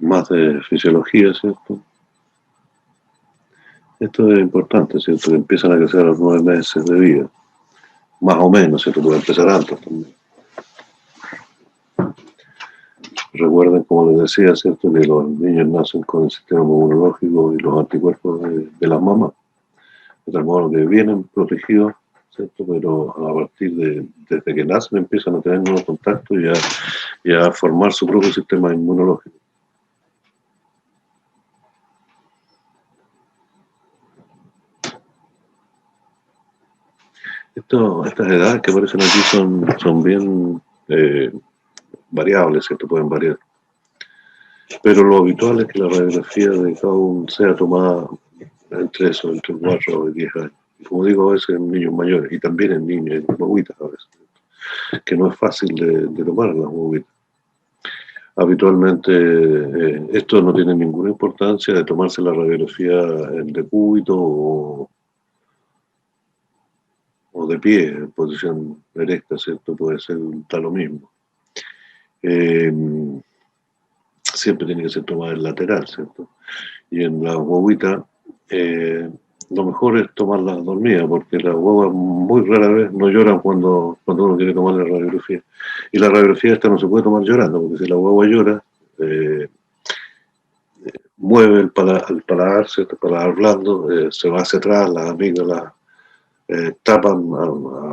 A: Más de fisiología, ¿cierto? Esto es importante, ¿cierto? Que empiezan a crecer a los 9 meses de vida. Más o menos, ¿cierto? Puede empezar antes también. Recuerden, como les decía, ¿cierto? Que los niños nacen con el sistema inmunológico y los anticuerpos de las mamás. De tal modo que vienen protegidos, ¿cierto? Pero a partir desde que nacen empiezan a tener nuevos contactos y a formar su propio sistema inmunológico. Estas edades que aparecen aquí son bien variables, ¿cierto? Pueden variar. Pero lo habitual es que la radiografía de cada uno sea tomada entre 4 y 10 años. Y como digo, a veces en niños mayores y también en niños, en guaguitas a veces, que no es fácil de tomar las guaguitas. Habitualmente esto no tiene ninguna importancia de tomarse la radiografía en decúbito o de pie, en posición erecta, ¿cierto? Puede ser tal lo mismo. Eh, Siempre tiene que ser tomada en lateral, ¿cierto? Y en la guaguita lo mejor es tomarla dormida, porque las guaguas muy rara vez no lloran cuando uno quiere tomar la radiografía. Y la radiografía esta no se puede tomar llorando, porque si la guagua llora, mueve el paladar, ¿cierto? El paladar blando, se va hacia atrás, las amígdalas tapan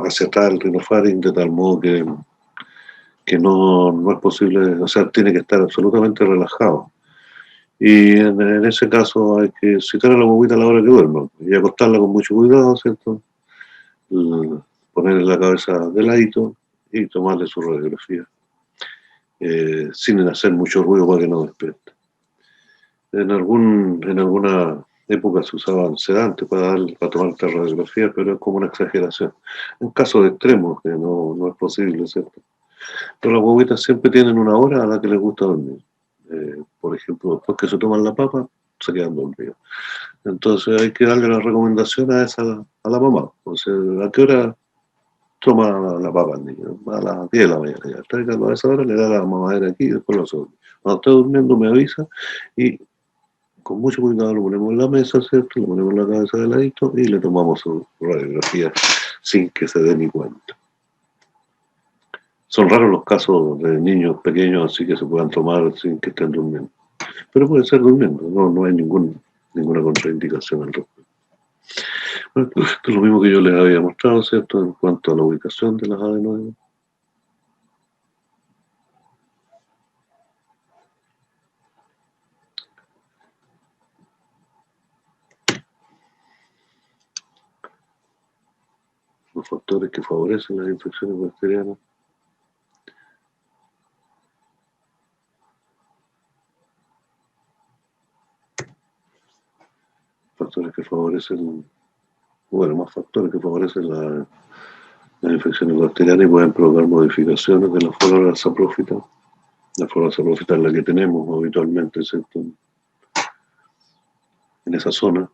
A: hacia atrás el rinofaring de tal modo que no es posible, o sea, tiene que estar absolutamente relajado. Y en ese caso hay que citar a la bobita a la hora que duerma y acostarla con mucho cuidado, ¿cierto? Ponerle la cabeza de ladito y tomarle su radiografía, sin hacer mucho ruido para que no despierte. En alguna época se usaban sedantes para tomar esta radiografía, pero es como una exageración. En casos extremos que no es posible, ¿cierto? Pero las guaguitas siempre tienen una hora a la que les gusta dormir. Por ejemplo, después que se toman la papa, se quedan dormidos. Entonces hay que darle la recomendación a la mamá. Entonces, ¿a qué hora toma la papa el niño? A las 10 de la mañana. Ya, tráigalo a esa hora, le da la mamadera aquí y después lo sube. Cuando esté durmiendo me avisa y con mucho cuidado lo ponemos en la mesa, ¿cierto? Le ponemos la cabeza de ladito y le tomamos su radiografía sin que se dé ni cuenta. Son raros los casos de niños pequeños así que se puedan tomar sin que estén durmiendo. Pero puede ser durmiendo, no hay ninguna contraindicación al respecto. Bueno, esto es lo mismo que yo les había mostrado, ¿cierto? En cuanto a la ubicación de las adenoides. los factores que favorecen las infecciones bacterianas. Factores que favorecen, bueno, más factores que favorecen las infecciones bacterianas y pueden provocar modificaciones de la flora saprófita. La flora saprófita es la que tenemos habitualmente, ¿cierto? En esa zona.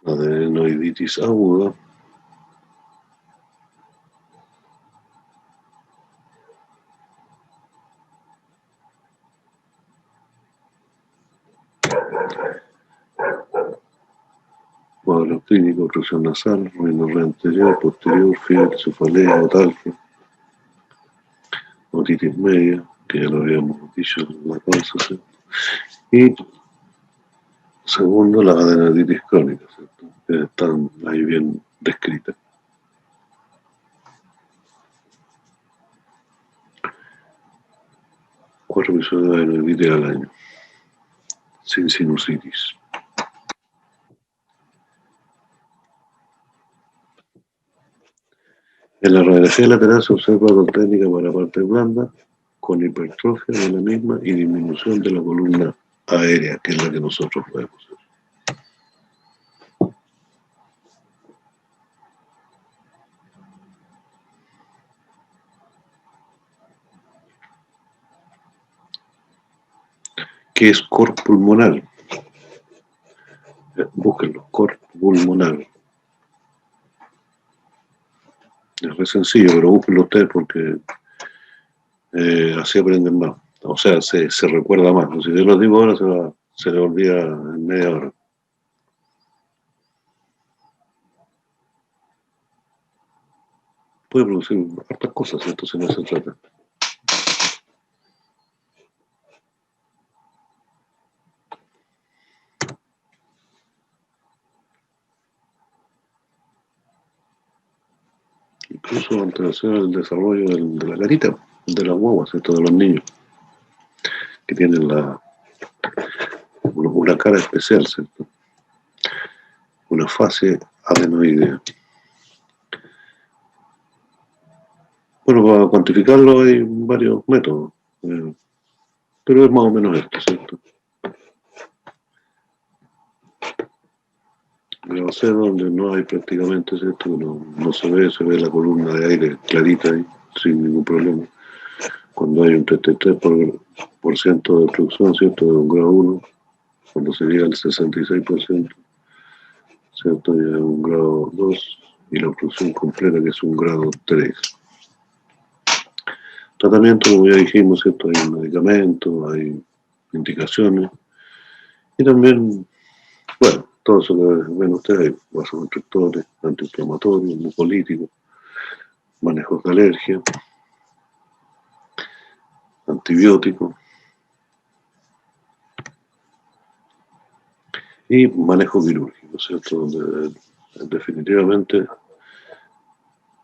A: La adenoiditis aguda. Cuadro clínico, obstrucción nasal, rinorrea anterior, posterior, fiebre, cefalea, otalgia, otitis media, que ya lo habíamos dicho en la panza, ¿cierto? Y segundo, la adenoiditis crónica, ¿cierto? Que están ahí bien descritas. 4 episodios de adenoiditis al año, sin sinusitis. En la radiografía lateral se observa con técnica para parte blanda, con hipertrofia de la misma y disminución de la columna aérea, que es la que nosotros vemos. ¿Qué es cor pulmonar? Búsquenlo, cor pulmonar. Es muy sencillo, pero búsquenlo ustedes porque así aprenden más. O sea, se recuerda más. Si yo lo digo ahora, se le olvida en media hora. Puede producir hartas cosas, entonces no se trata. Incluso alteración del desarrollo de la carita, de las guaguas, ¿cierto? De los niños, que tienen una cara especial, ¿cierto? Una fase adenoidea. Bueno, para cuantificarlo hay varios métodos, pero es más o menos esto, ¿cierto? La base donde no hay prácticamente, ¿cierto? No se ve la columna de aire clarita ahí, sin ningún problema. Cuando hay un 33% de obstrucción, ¿cierto? De un grado 1, cuando se llega al 66%, ¿cierto? Ya es un grado 2 y la obstrucción completa que es un grado 3. Tratamiento, como ya dijimos, ¿cierto? Hay medicamentos, hay indicaciones y también, bueno, todo eso que ven ustedes, hay vasoconstrictores, antiinflamatorios, mucolíticos, manejos de alergia, antibióticos y manejo quirúrgico, ¿cierto? Donde definitivamente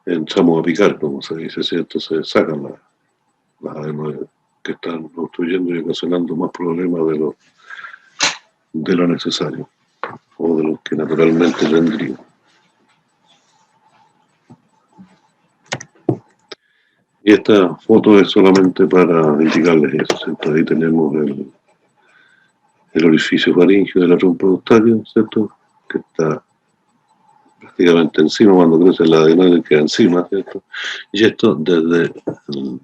A: entramos a picar, como se dice, ¿cierto? Se sacan las adenoides que están obstruyendo y ocasionando más problemas de lo necesario o de lo que naturalmente tendría. Y esta foto es solamente para indicarles eso, ¿cierto? Ahí tenemos el orificio faríngeo de la trompa eustaquia, ¿cierto? Que está prácticamente encima, cuando crece la adenoide queda encima, ¿cierto? Y esto desde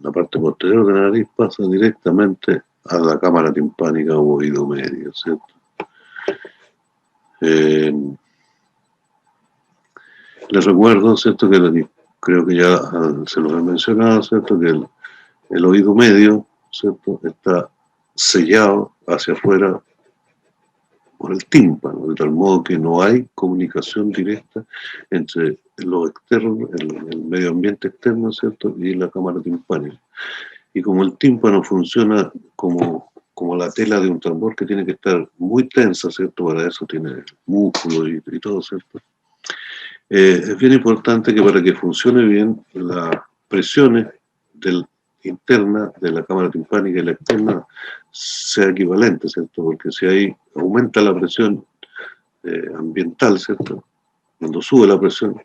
A: la parte posterior de la nariz pasa directamente a la cámara timpánica o oído medio, ¿cierto? Les recuerdo, ¿cierto? Que creo que ya se los he mencionado, ¿cierto? Que el oído medio, ¿cierto? Está sellado hacia afuera por el tímpano, de tal modo que no hay comunicación directa entre lo externo, el medio ambiente externo, ¿cierto? Y la cámara timpánica. Y como el tímpano funciona como la tela de un tambor que tiene que estar muy tensa, ¿cierto? Para eso tiene músculo y todo, ¿cierto? Es bien importante que para que funcione bien las presiones del interna de la cámara timpánica y la externa sea equivalente, ¿cierto? Porque si ahí aumenta la presión ambiental, ¿cierto? Cuando sube la presión,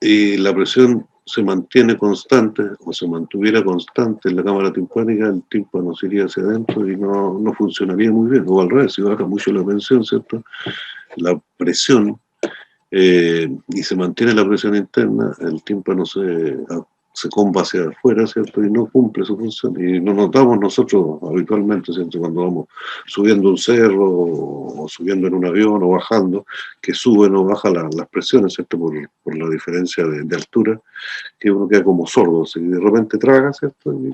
A: y la presión se mantiene constante o se mantuviera constante en la cámara timpánica, el tímpano se iría hacia adentro y no funcionaría muy bien. O al revés, si baja mucho la presión, ¿cierto? La presión y se mantiene la presión interna, el tímpano se comba hacia afuera, ¿cierto? Y no cumple su función. Y lo notamos nosotros habitualmente, ¿cierto? Cuando vamos subiendo un cerro o subiendo en un avión o bajando, que suben o bajan las presiones, ¿cierto? Por la diferencia de altura, que uno queda como sordo, o sea, y de repente traga, ¿cierto? Y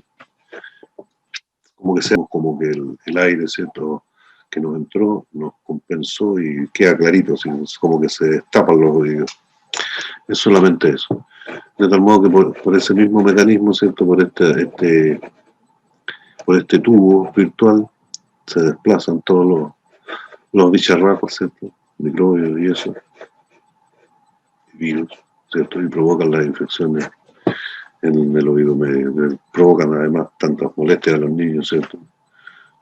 A: como que el aire, ¿cierto? Que nos entró, nos compensó y queda clarito, ¿sí? Como que se destapan los oídos. Es solamente eso. De tal modo que por ese mismo mecanismo, ¿cierto? Por este tubo virtual se desplazan todos los bicharracos, ¿cierto? Microbios y eso, virus, ¿cierto? Y provocan las infecciones en el oído medio, que provocan además tantas molestias a los niños, ¿cierto?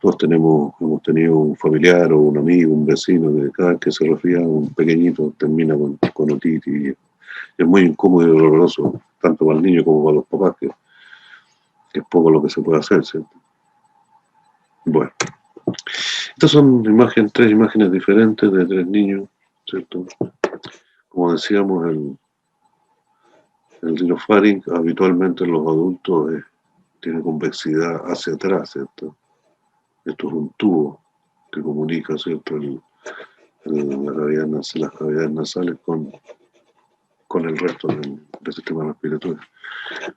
A: Todos hemos tenido un familiar o un amigo, un vecino, que cada vez que se resfría un pequeñito termina con otitis. Es muy incómodo y doloroso, tanto para el niño como para los papás, que es poco lo que se puede hacer, ¿cierto? Bueno, estas son tres imágenes diferentes de tres niños, ¿cierto? Como decíamos, el rinofaring habitualmente en los adultos tiene convexidad hacia atrás, ¿cierto? Esto es un tubo que comunica, ¿cierto? Las cavidades nasales con el resto del sistema respiratorio.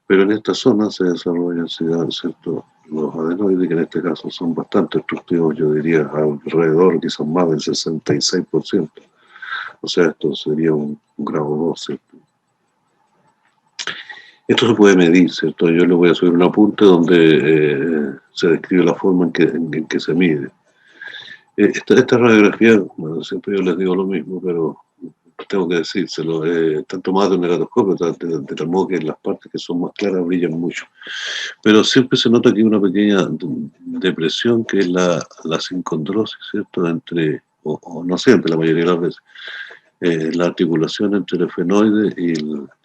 A: Pero en esta zona se desarrollan, ¿cierto? Los adenoides, que en este caso son bastante destructivos, yo diría alrededor, quizás más del 66%. O sea, esto sería un grado 2, ¿cierto? Esto se puede medir, ¿cierto? Yo le voy a subir un apunte donde se describe la forma en que se mide. Esta radiografía, bueno, siempre yo les digo lo mismo, pero tengo que decírselo, están tomadas de un negatoscopio, de tal modo que las partes que son más claras brillan mucho. Pero siempre se nota que hay una pequeña depresión, que es la sincondrosis, ¿cierto? O no siempre, la mayoría de las veces, la articulación entre el efenoide y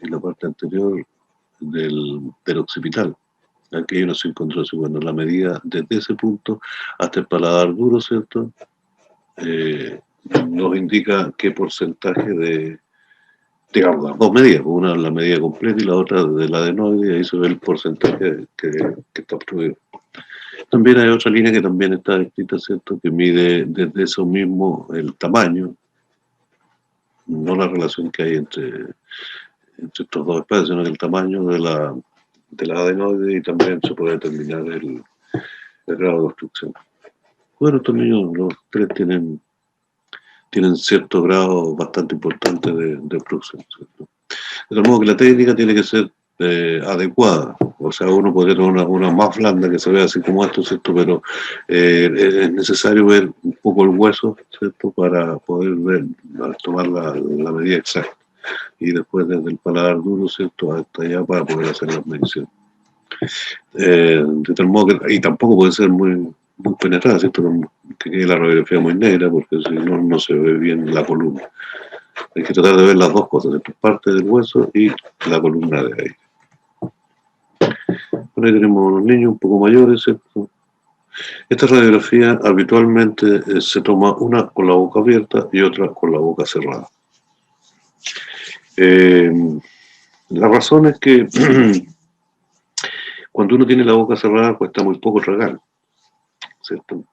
A: la parte anterior del occipital. Aquí hay una sincondrosis. Bueno, la medida desde ese punto hasta el paladar duro, ¿cierto? Nos indica qué porcentaje digamos, las dos medidas, una la medida completa y la otra del adenoide, y ahí se ve el porcentaje que está obstruido. También hay otra línea que también está escrita, ¿cierto?, que mide desde eso mismo el tamaño, no la relación que hay entre estos dos espacios, sino el tamaño de la adenoide, y también se puede determinar el grado de obstrucción. Bueno, estos niños, los tres tienen cierto grado bastante importante de obstrucción, ¿cierto? De tal modo que la técnica tiene que ser adecuada. O sea, uno podría tener una más blanda que se vea así como esto, ¿cierto? Pero es necesario ver un poco el hueso, ¿cierto? Para poder tomar la medida exacta. Y después desde el paladar duro, ¿cierto?, hasta allá para poder hacer las mediciones. De tal modo que, y tampoco puede ser muy penetrada, ¿cierto?, que quede la radiografía muy negra, porque si no, no se ve bien la columna. Hay que tratar de ver las dos cosas, parte del hueso y la columna de aire. Por ahí tenemos unos niños un poco mayores, ¿cierto? Esta radiografía habitualmente se toma una con la boca abierta y otra con la boca cerrada. La razón es que cuando uno tiene la boca cerrada cuesta muy poco tragar, ¿cierto?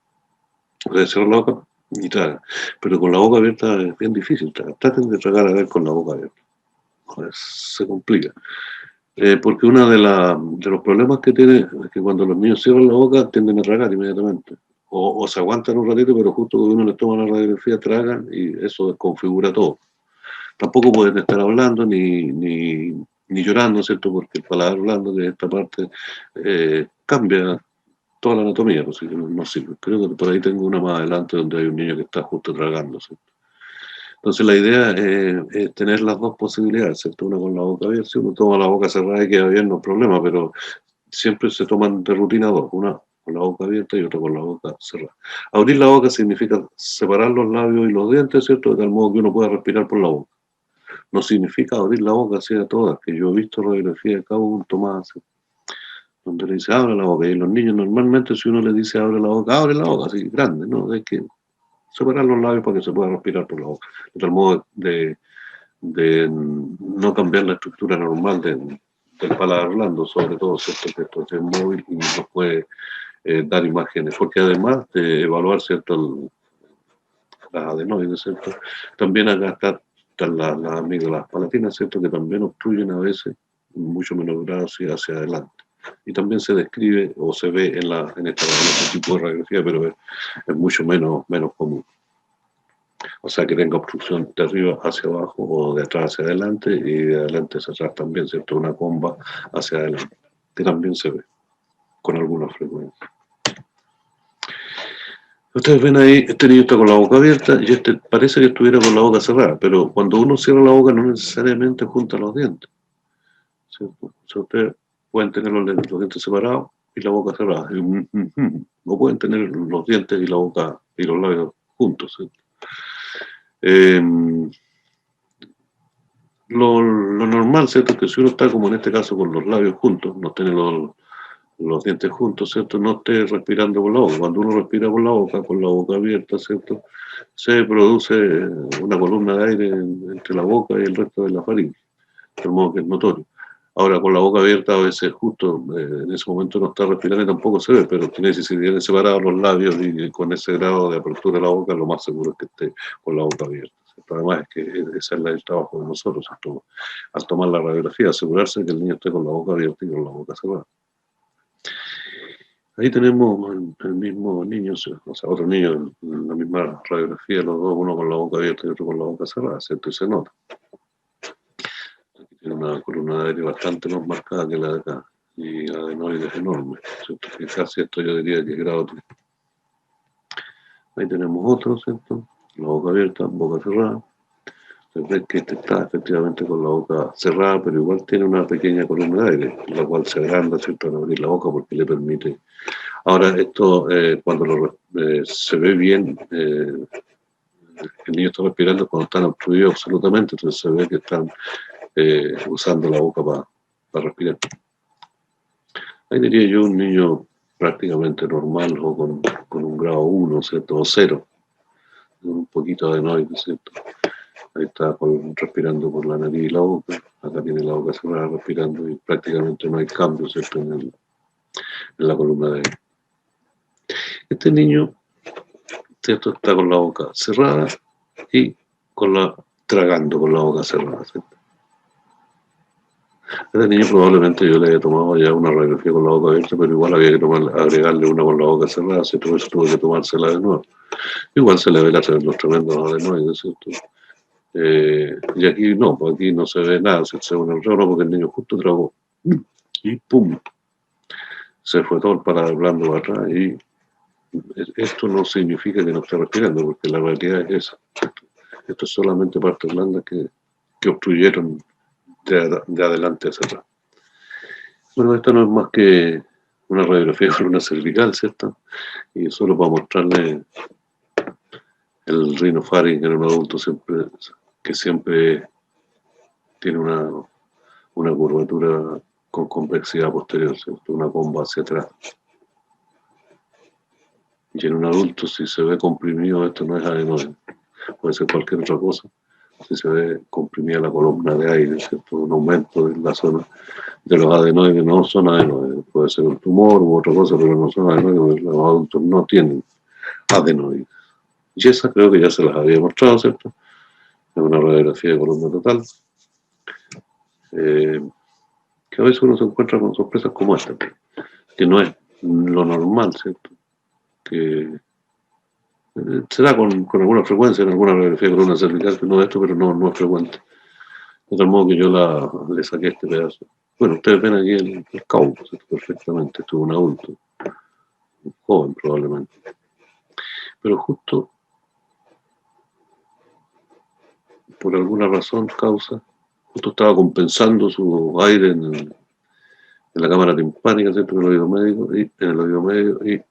A: O sea, cerrar la boca y traga. Pero con la boca abierta es bien difícil tragar. Traten de tragar a ver con la boca abierta. Se complica. Porque uno de los problemas que tiene es que cuando los niños cierran la boca tienden a tragar inmediatamente. O se aguantan un ratito, pero justo cuando uno les toma la radiografía tragan y eso desconfigura todo. Tampoco pueden estar hablando ni llorando, ¿cierto? Porque el paladar blando, de esta parte, cambia toda la anatomía, pues no sirve. Creo que por ahí tengo una más adelante donde hay un niño que está justo tragando, ¿cierto? Entonces la idea es tener las dos posibilidades, ¿cierto? Una con la boca abierta, si uno toma la boca cerrada y queda bien, no hay problema, pero siempre se toman de rutina dos, una con la boca abierta y otra con la boca cerrada. Abrir la boca significa separar los labios y los dientes, ¿cierto? De tal modo que uno pueda respirar por la boca. No significa abrir la boca así a todas, que yo he visto radiografía de cabo un Tomás, donde le dice abre la boca, y los niños normalmente si uno le dice abre la boca, así grande, ¿no? Hay que separar los labios para que se pueda respirar por la boca, de tal modo de no cambiar la estructura normal del paladar blando, sobre todo, ¿cierto? Que esto es móvil y nos puede dar imágenes, porque además de evaluar, ¿cierto? Las adenoides, ¿cierto? También acá están las amígdalas palatinas, ¿cierto? Que también obstruyen a veces, mucho menos grado hacia adelante. Y también se describe o se ve en este tipo de radiografía, pero es mucho menos común. O sea, que tenga obstrucción de arriba hacia abajo o de atrás hacia adelante y de adelante hacia atrás también, ¿cierto? Una comba hacia adelante, que también se ve con alguna frecuencia. Ustedes ven ahí, este niño está con la boca abierta y este parece que estuviera con la boca cerrada, pero cuando uno cierra la boca no necesariamente junta los dientes, ¿cierto? O sea, ustedes pueden tener los dientes separados y la boca cerrada, no pueden tener los dientes y la boca y los labios juntos, ¿cierto? Lo normal, ¿cierto? Es que si uno está como en este caso con los labios juntos, no tiene los dientes juntos, ¿cierto? No esté respirando por la boca. Cuando uno respira por la boca, con la boca abierta, ¿cierto? Se produce una columna de aire entre la boca y el resto de la faringe, de modo que es notorio. Ahora, con la boca abierta, a veces justo en ese momento no está respirando y tampoco se ve, pero si tiene separados los labios y con ese grado de apertura de la boca, lo más seguro es que esté con la boca abierta. ¿Cierto? Además, es que ese es el trabajo de nosotros, ¿cierto? Al tomar la radiografía, asegurarse que el niño esté con la boca abierta y con la boca cerrada. Ahí tenemos el mismo niño, o sea, otro niño en la misma radiografía, los dos, uno con la boca abierta y otro con la boca cerrada, ¿cierto? Y se nota. Aquí tiene una columna de aire bastante más marcada que la de acá, y adenoides enormes, ¿cierto? Que casi esto yo diría que es grado 3. Ahí tenemos otro, ¿cierto? La boca abierta, boca cerrada. Se ve que este está efectivamente con la boca cerrada, pero igual tiene una pequeña columna de aire, la cual se agranda, ¿cierto? Al abrir la boca porque le permite. Ahora, esto cuando se ve bien, el niño está respirando cuando están obstruidos absolutamente, entonces se ve que están usando la boca para respirar. Ahí diría yo un niño prácticamente normal o con un grado 1, ¿cierto? O 0, con un poquito de adenoides, ¿cierto? Ahí está respirando por la nariz y la boca. Acá tiene la boca cerrada respirando y prácticamente no hay cambio, ¿cierto? En la columna de aire. Este niño, ¿cierto? Está con la boca cerrada y tragando con la boca cerrada, ¿cierto? Este niño probablemente yo le había tomado ya una radiografía con la boca abierta, pero igual había que agregarle una con la boca cerrada, ¿cierto? Por eso tuve que tomársela de nuevo. Igual se le ve los tremendos adenoides, ¿cierto? Y aquí no, pues aquí no se ve nada, se ve un error porque el niño justo tragó y ¡pum! Se fue todo el paladar blando para atrás y esto no significa que no esté respirando, porque la realidad es esa. Esto es solamente partes blandas que obstruyeron de adelante hacia atrás. Bueno, esto no es más que una radiografía de columna cervical, ¿cierto? Y solo para mostrarle el rinofaring en un adulto que siempre tiene una curvatura con convexidad posterior, ¿cierto? Una comba hacia atrás. Y en un adulto, si se ve comprimido, esto no es adenoide, puede ser cualquier otra cosa. Si se ve comprimida la columna de aire, ¿cierto? Un aumento en la zona de los adenoides, no son adenoides, puede ser un tumor u otra cosa, pero no son adenoides, los adultos no tienen adenoides. Y esa creo que ya se las había mostrado, ¿cierto? Es una radiografía de columna total. Que a veces uno se encuentra con sorpresas como esta, que no es lo normal, ¿cierto? Que se da con alguna frecuencia en alguna radiografía de columna cervical, que no es esto, pero no es frecuente. De tal modo que yo le saqué este pedazo. Bueno, ustedes ven aquí el caupo, ¿cierto? Perfectamente, esto es un adulto, un joven probablemente. Pero justo por alguna razón, causa, justo estaba compensando su aire en la cámara timpánica, ¿cierto? En el oído medio, y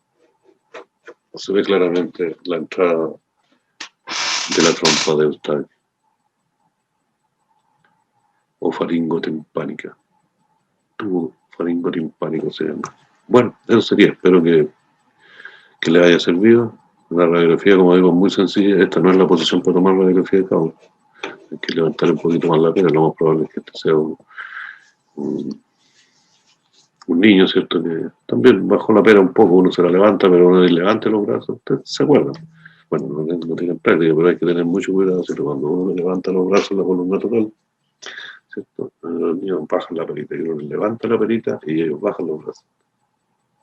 A: se ve claramente la entrada de la trompa de Eustaquio, o faringotimpánica. Tubo faringotimpánico se llama. Bueno, eso sería, espero que le haya servido. La radiografía, como digo, es muy sencilla. Esta no es la posición para tomar radiografía de cabo. Hay que levantar un poquito más la pera. Lo más probable es que este sea un niño, ¿cierto? Que también bajó la pera un poco, uno se la levanta, pero uno levante los brazos. Ustedes se acuerdan. Bueno, no tienen práctica, pero hay que tener mucho cuidado, ¿cierto? Cuando uno levanta los brazos, la columna total, ¿cierto? Los niños bajan la perita y uno levanta la perita y ellos bajan los brazos.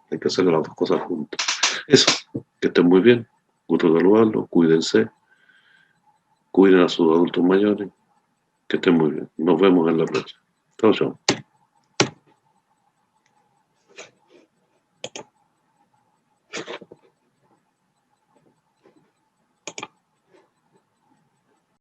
A: Hay que hacer las dos cosas juntas. Eso, que estén muy bien. Gusto saludarlos, cuídense, cuiden a sus adultos mayores, que estén muy bien. Nos vemos en la próxima. Chao, chao.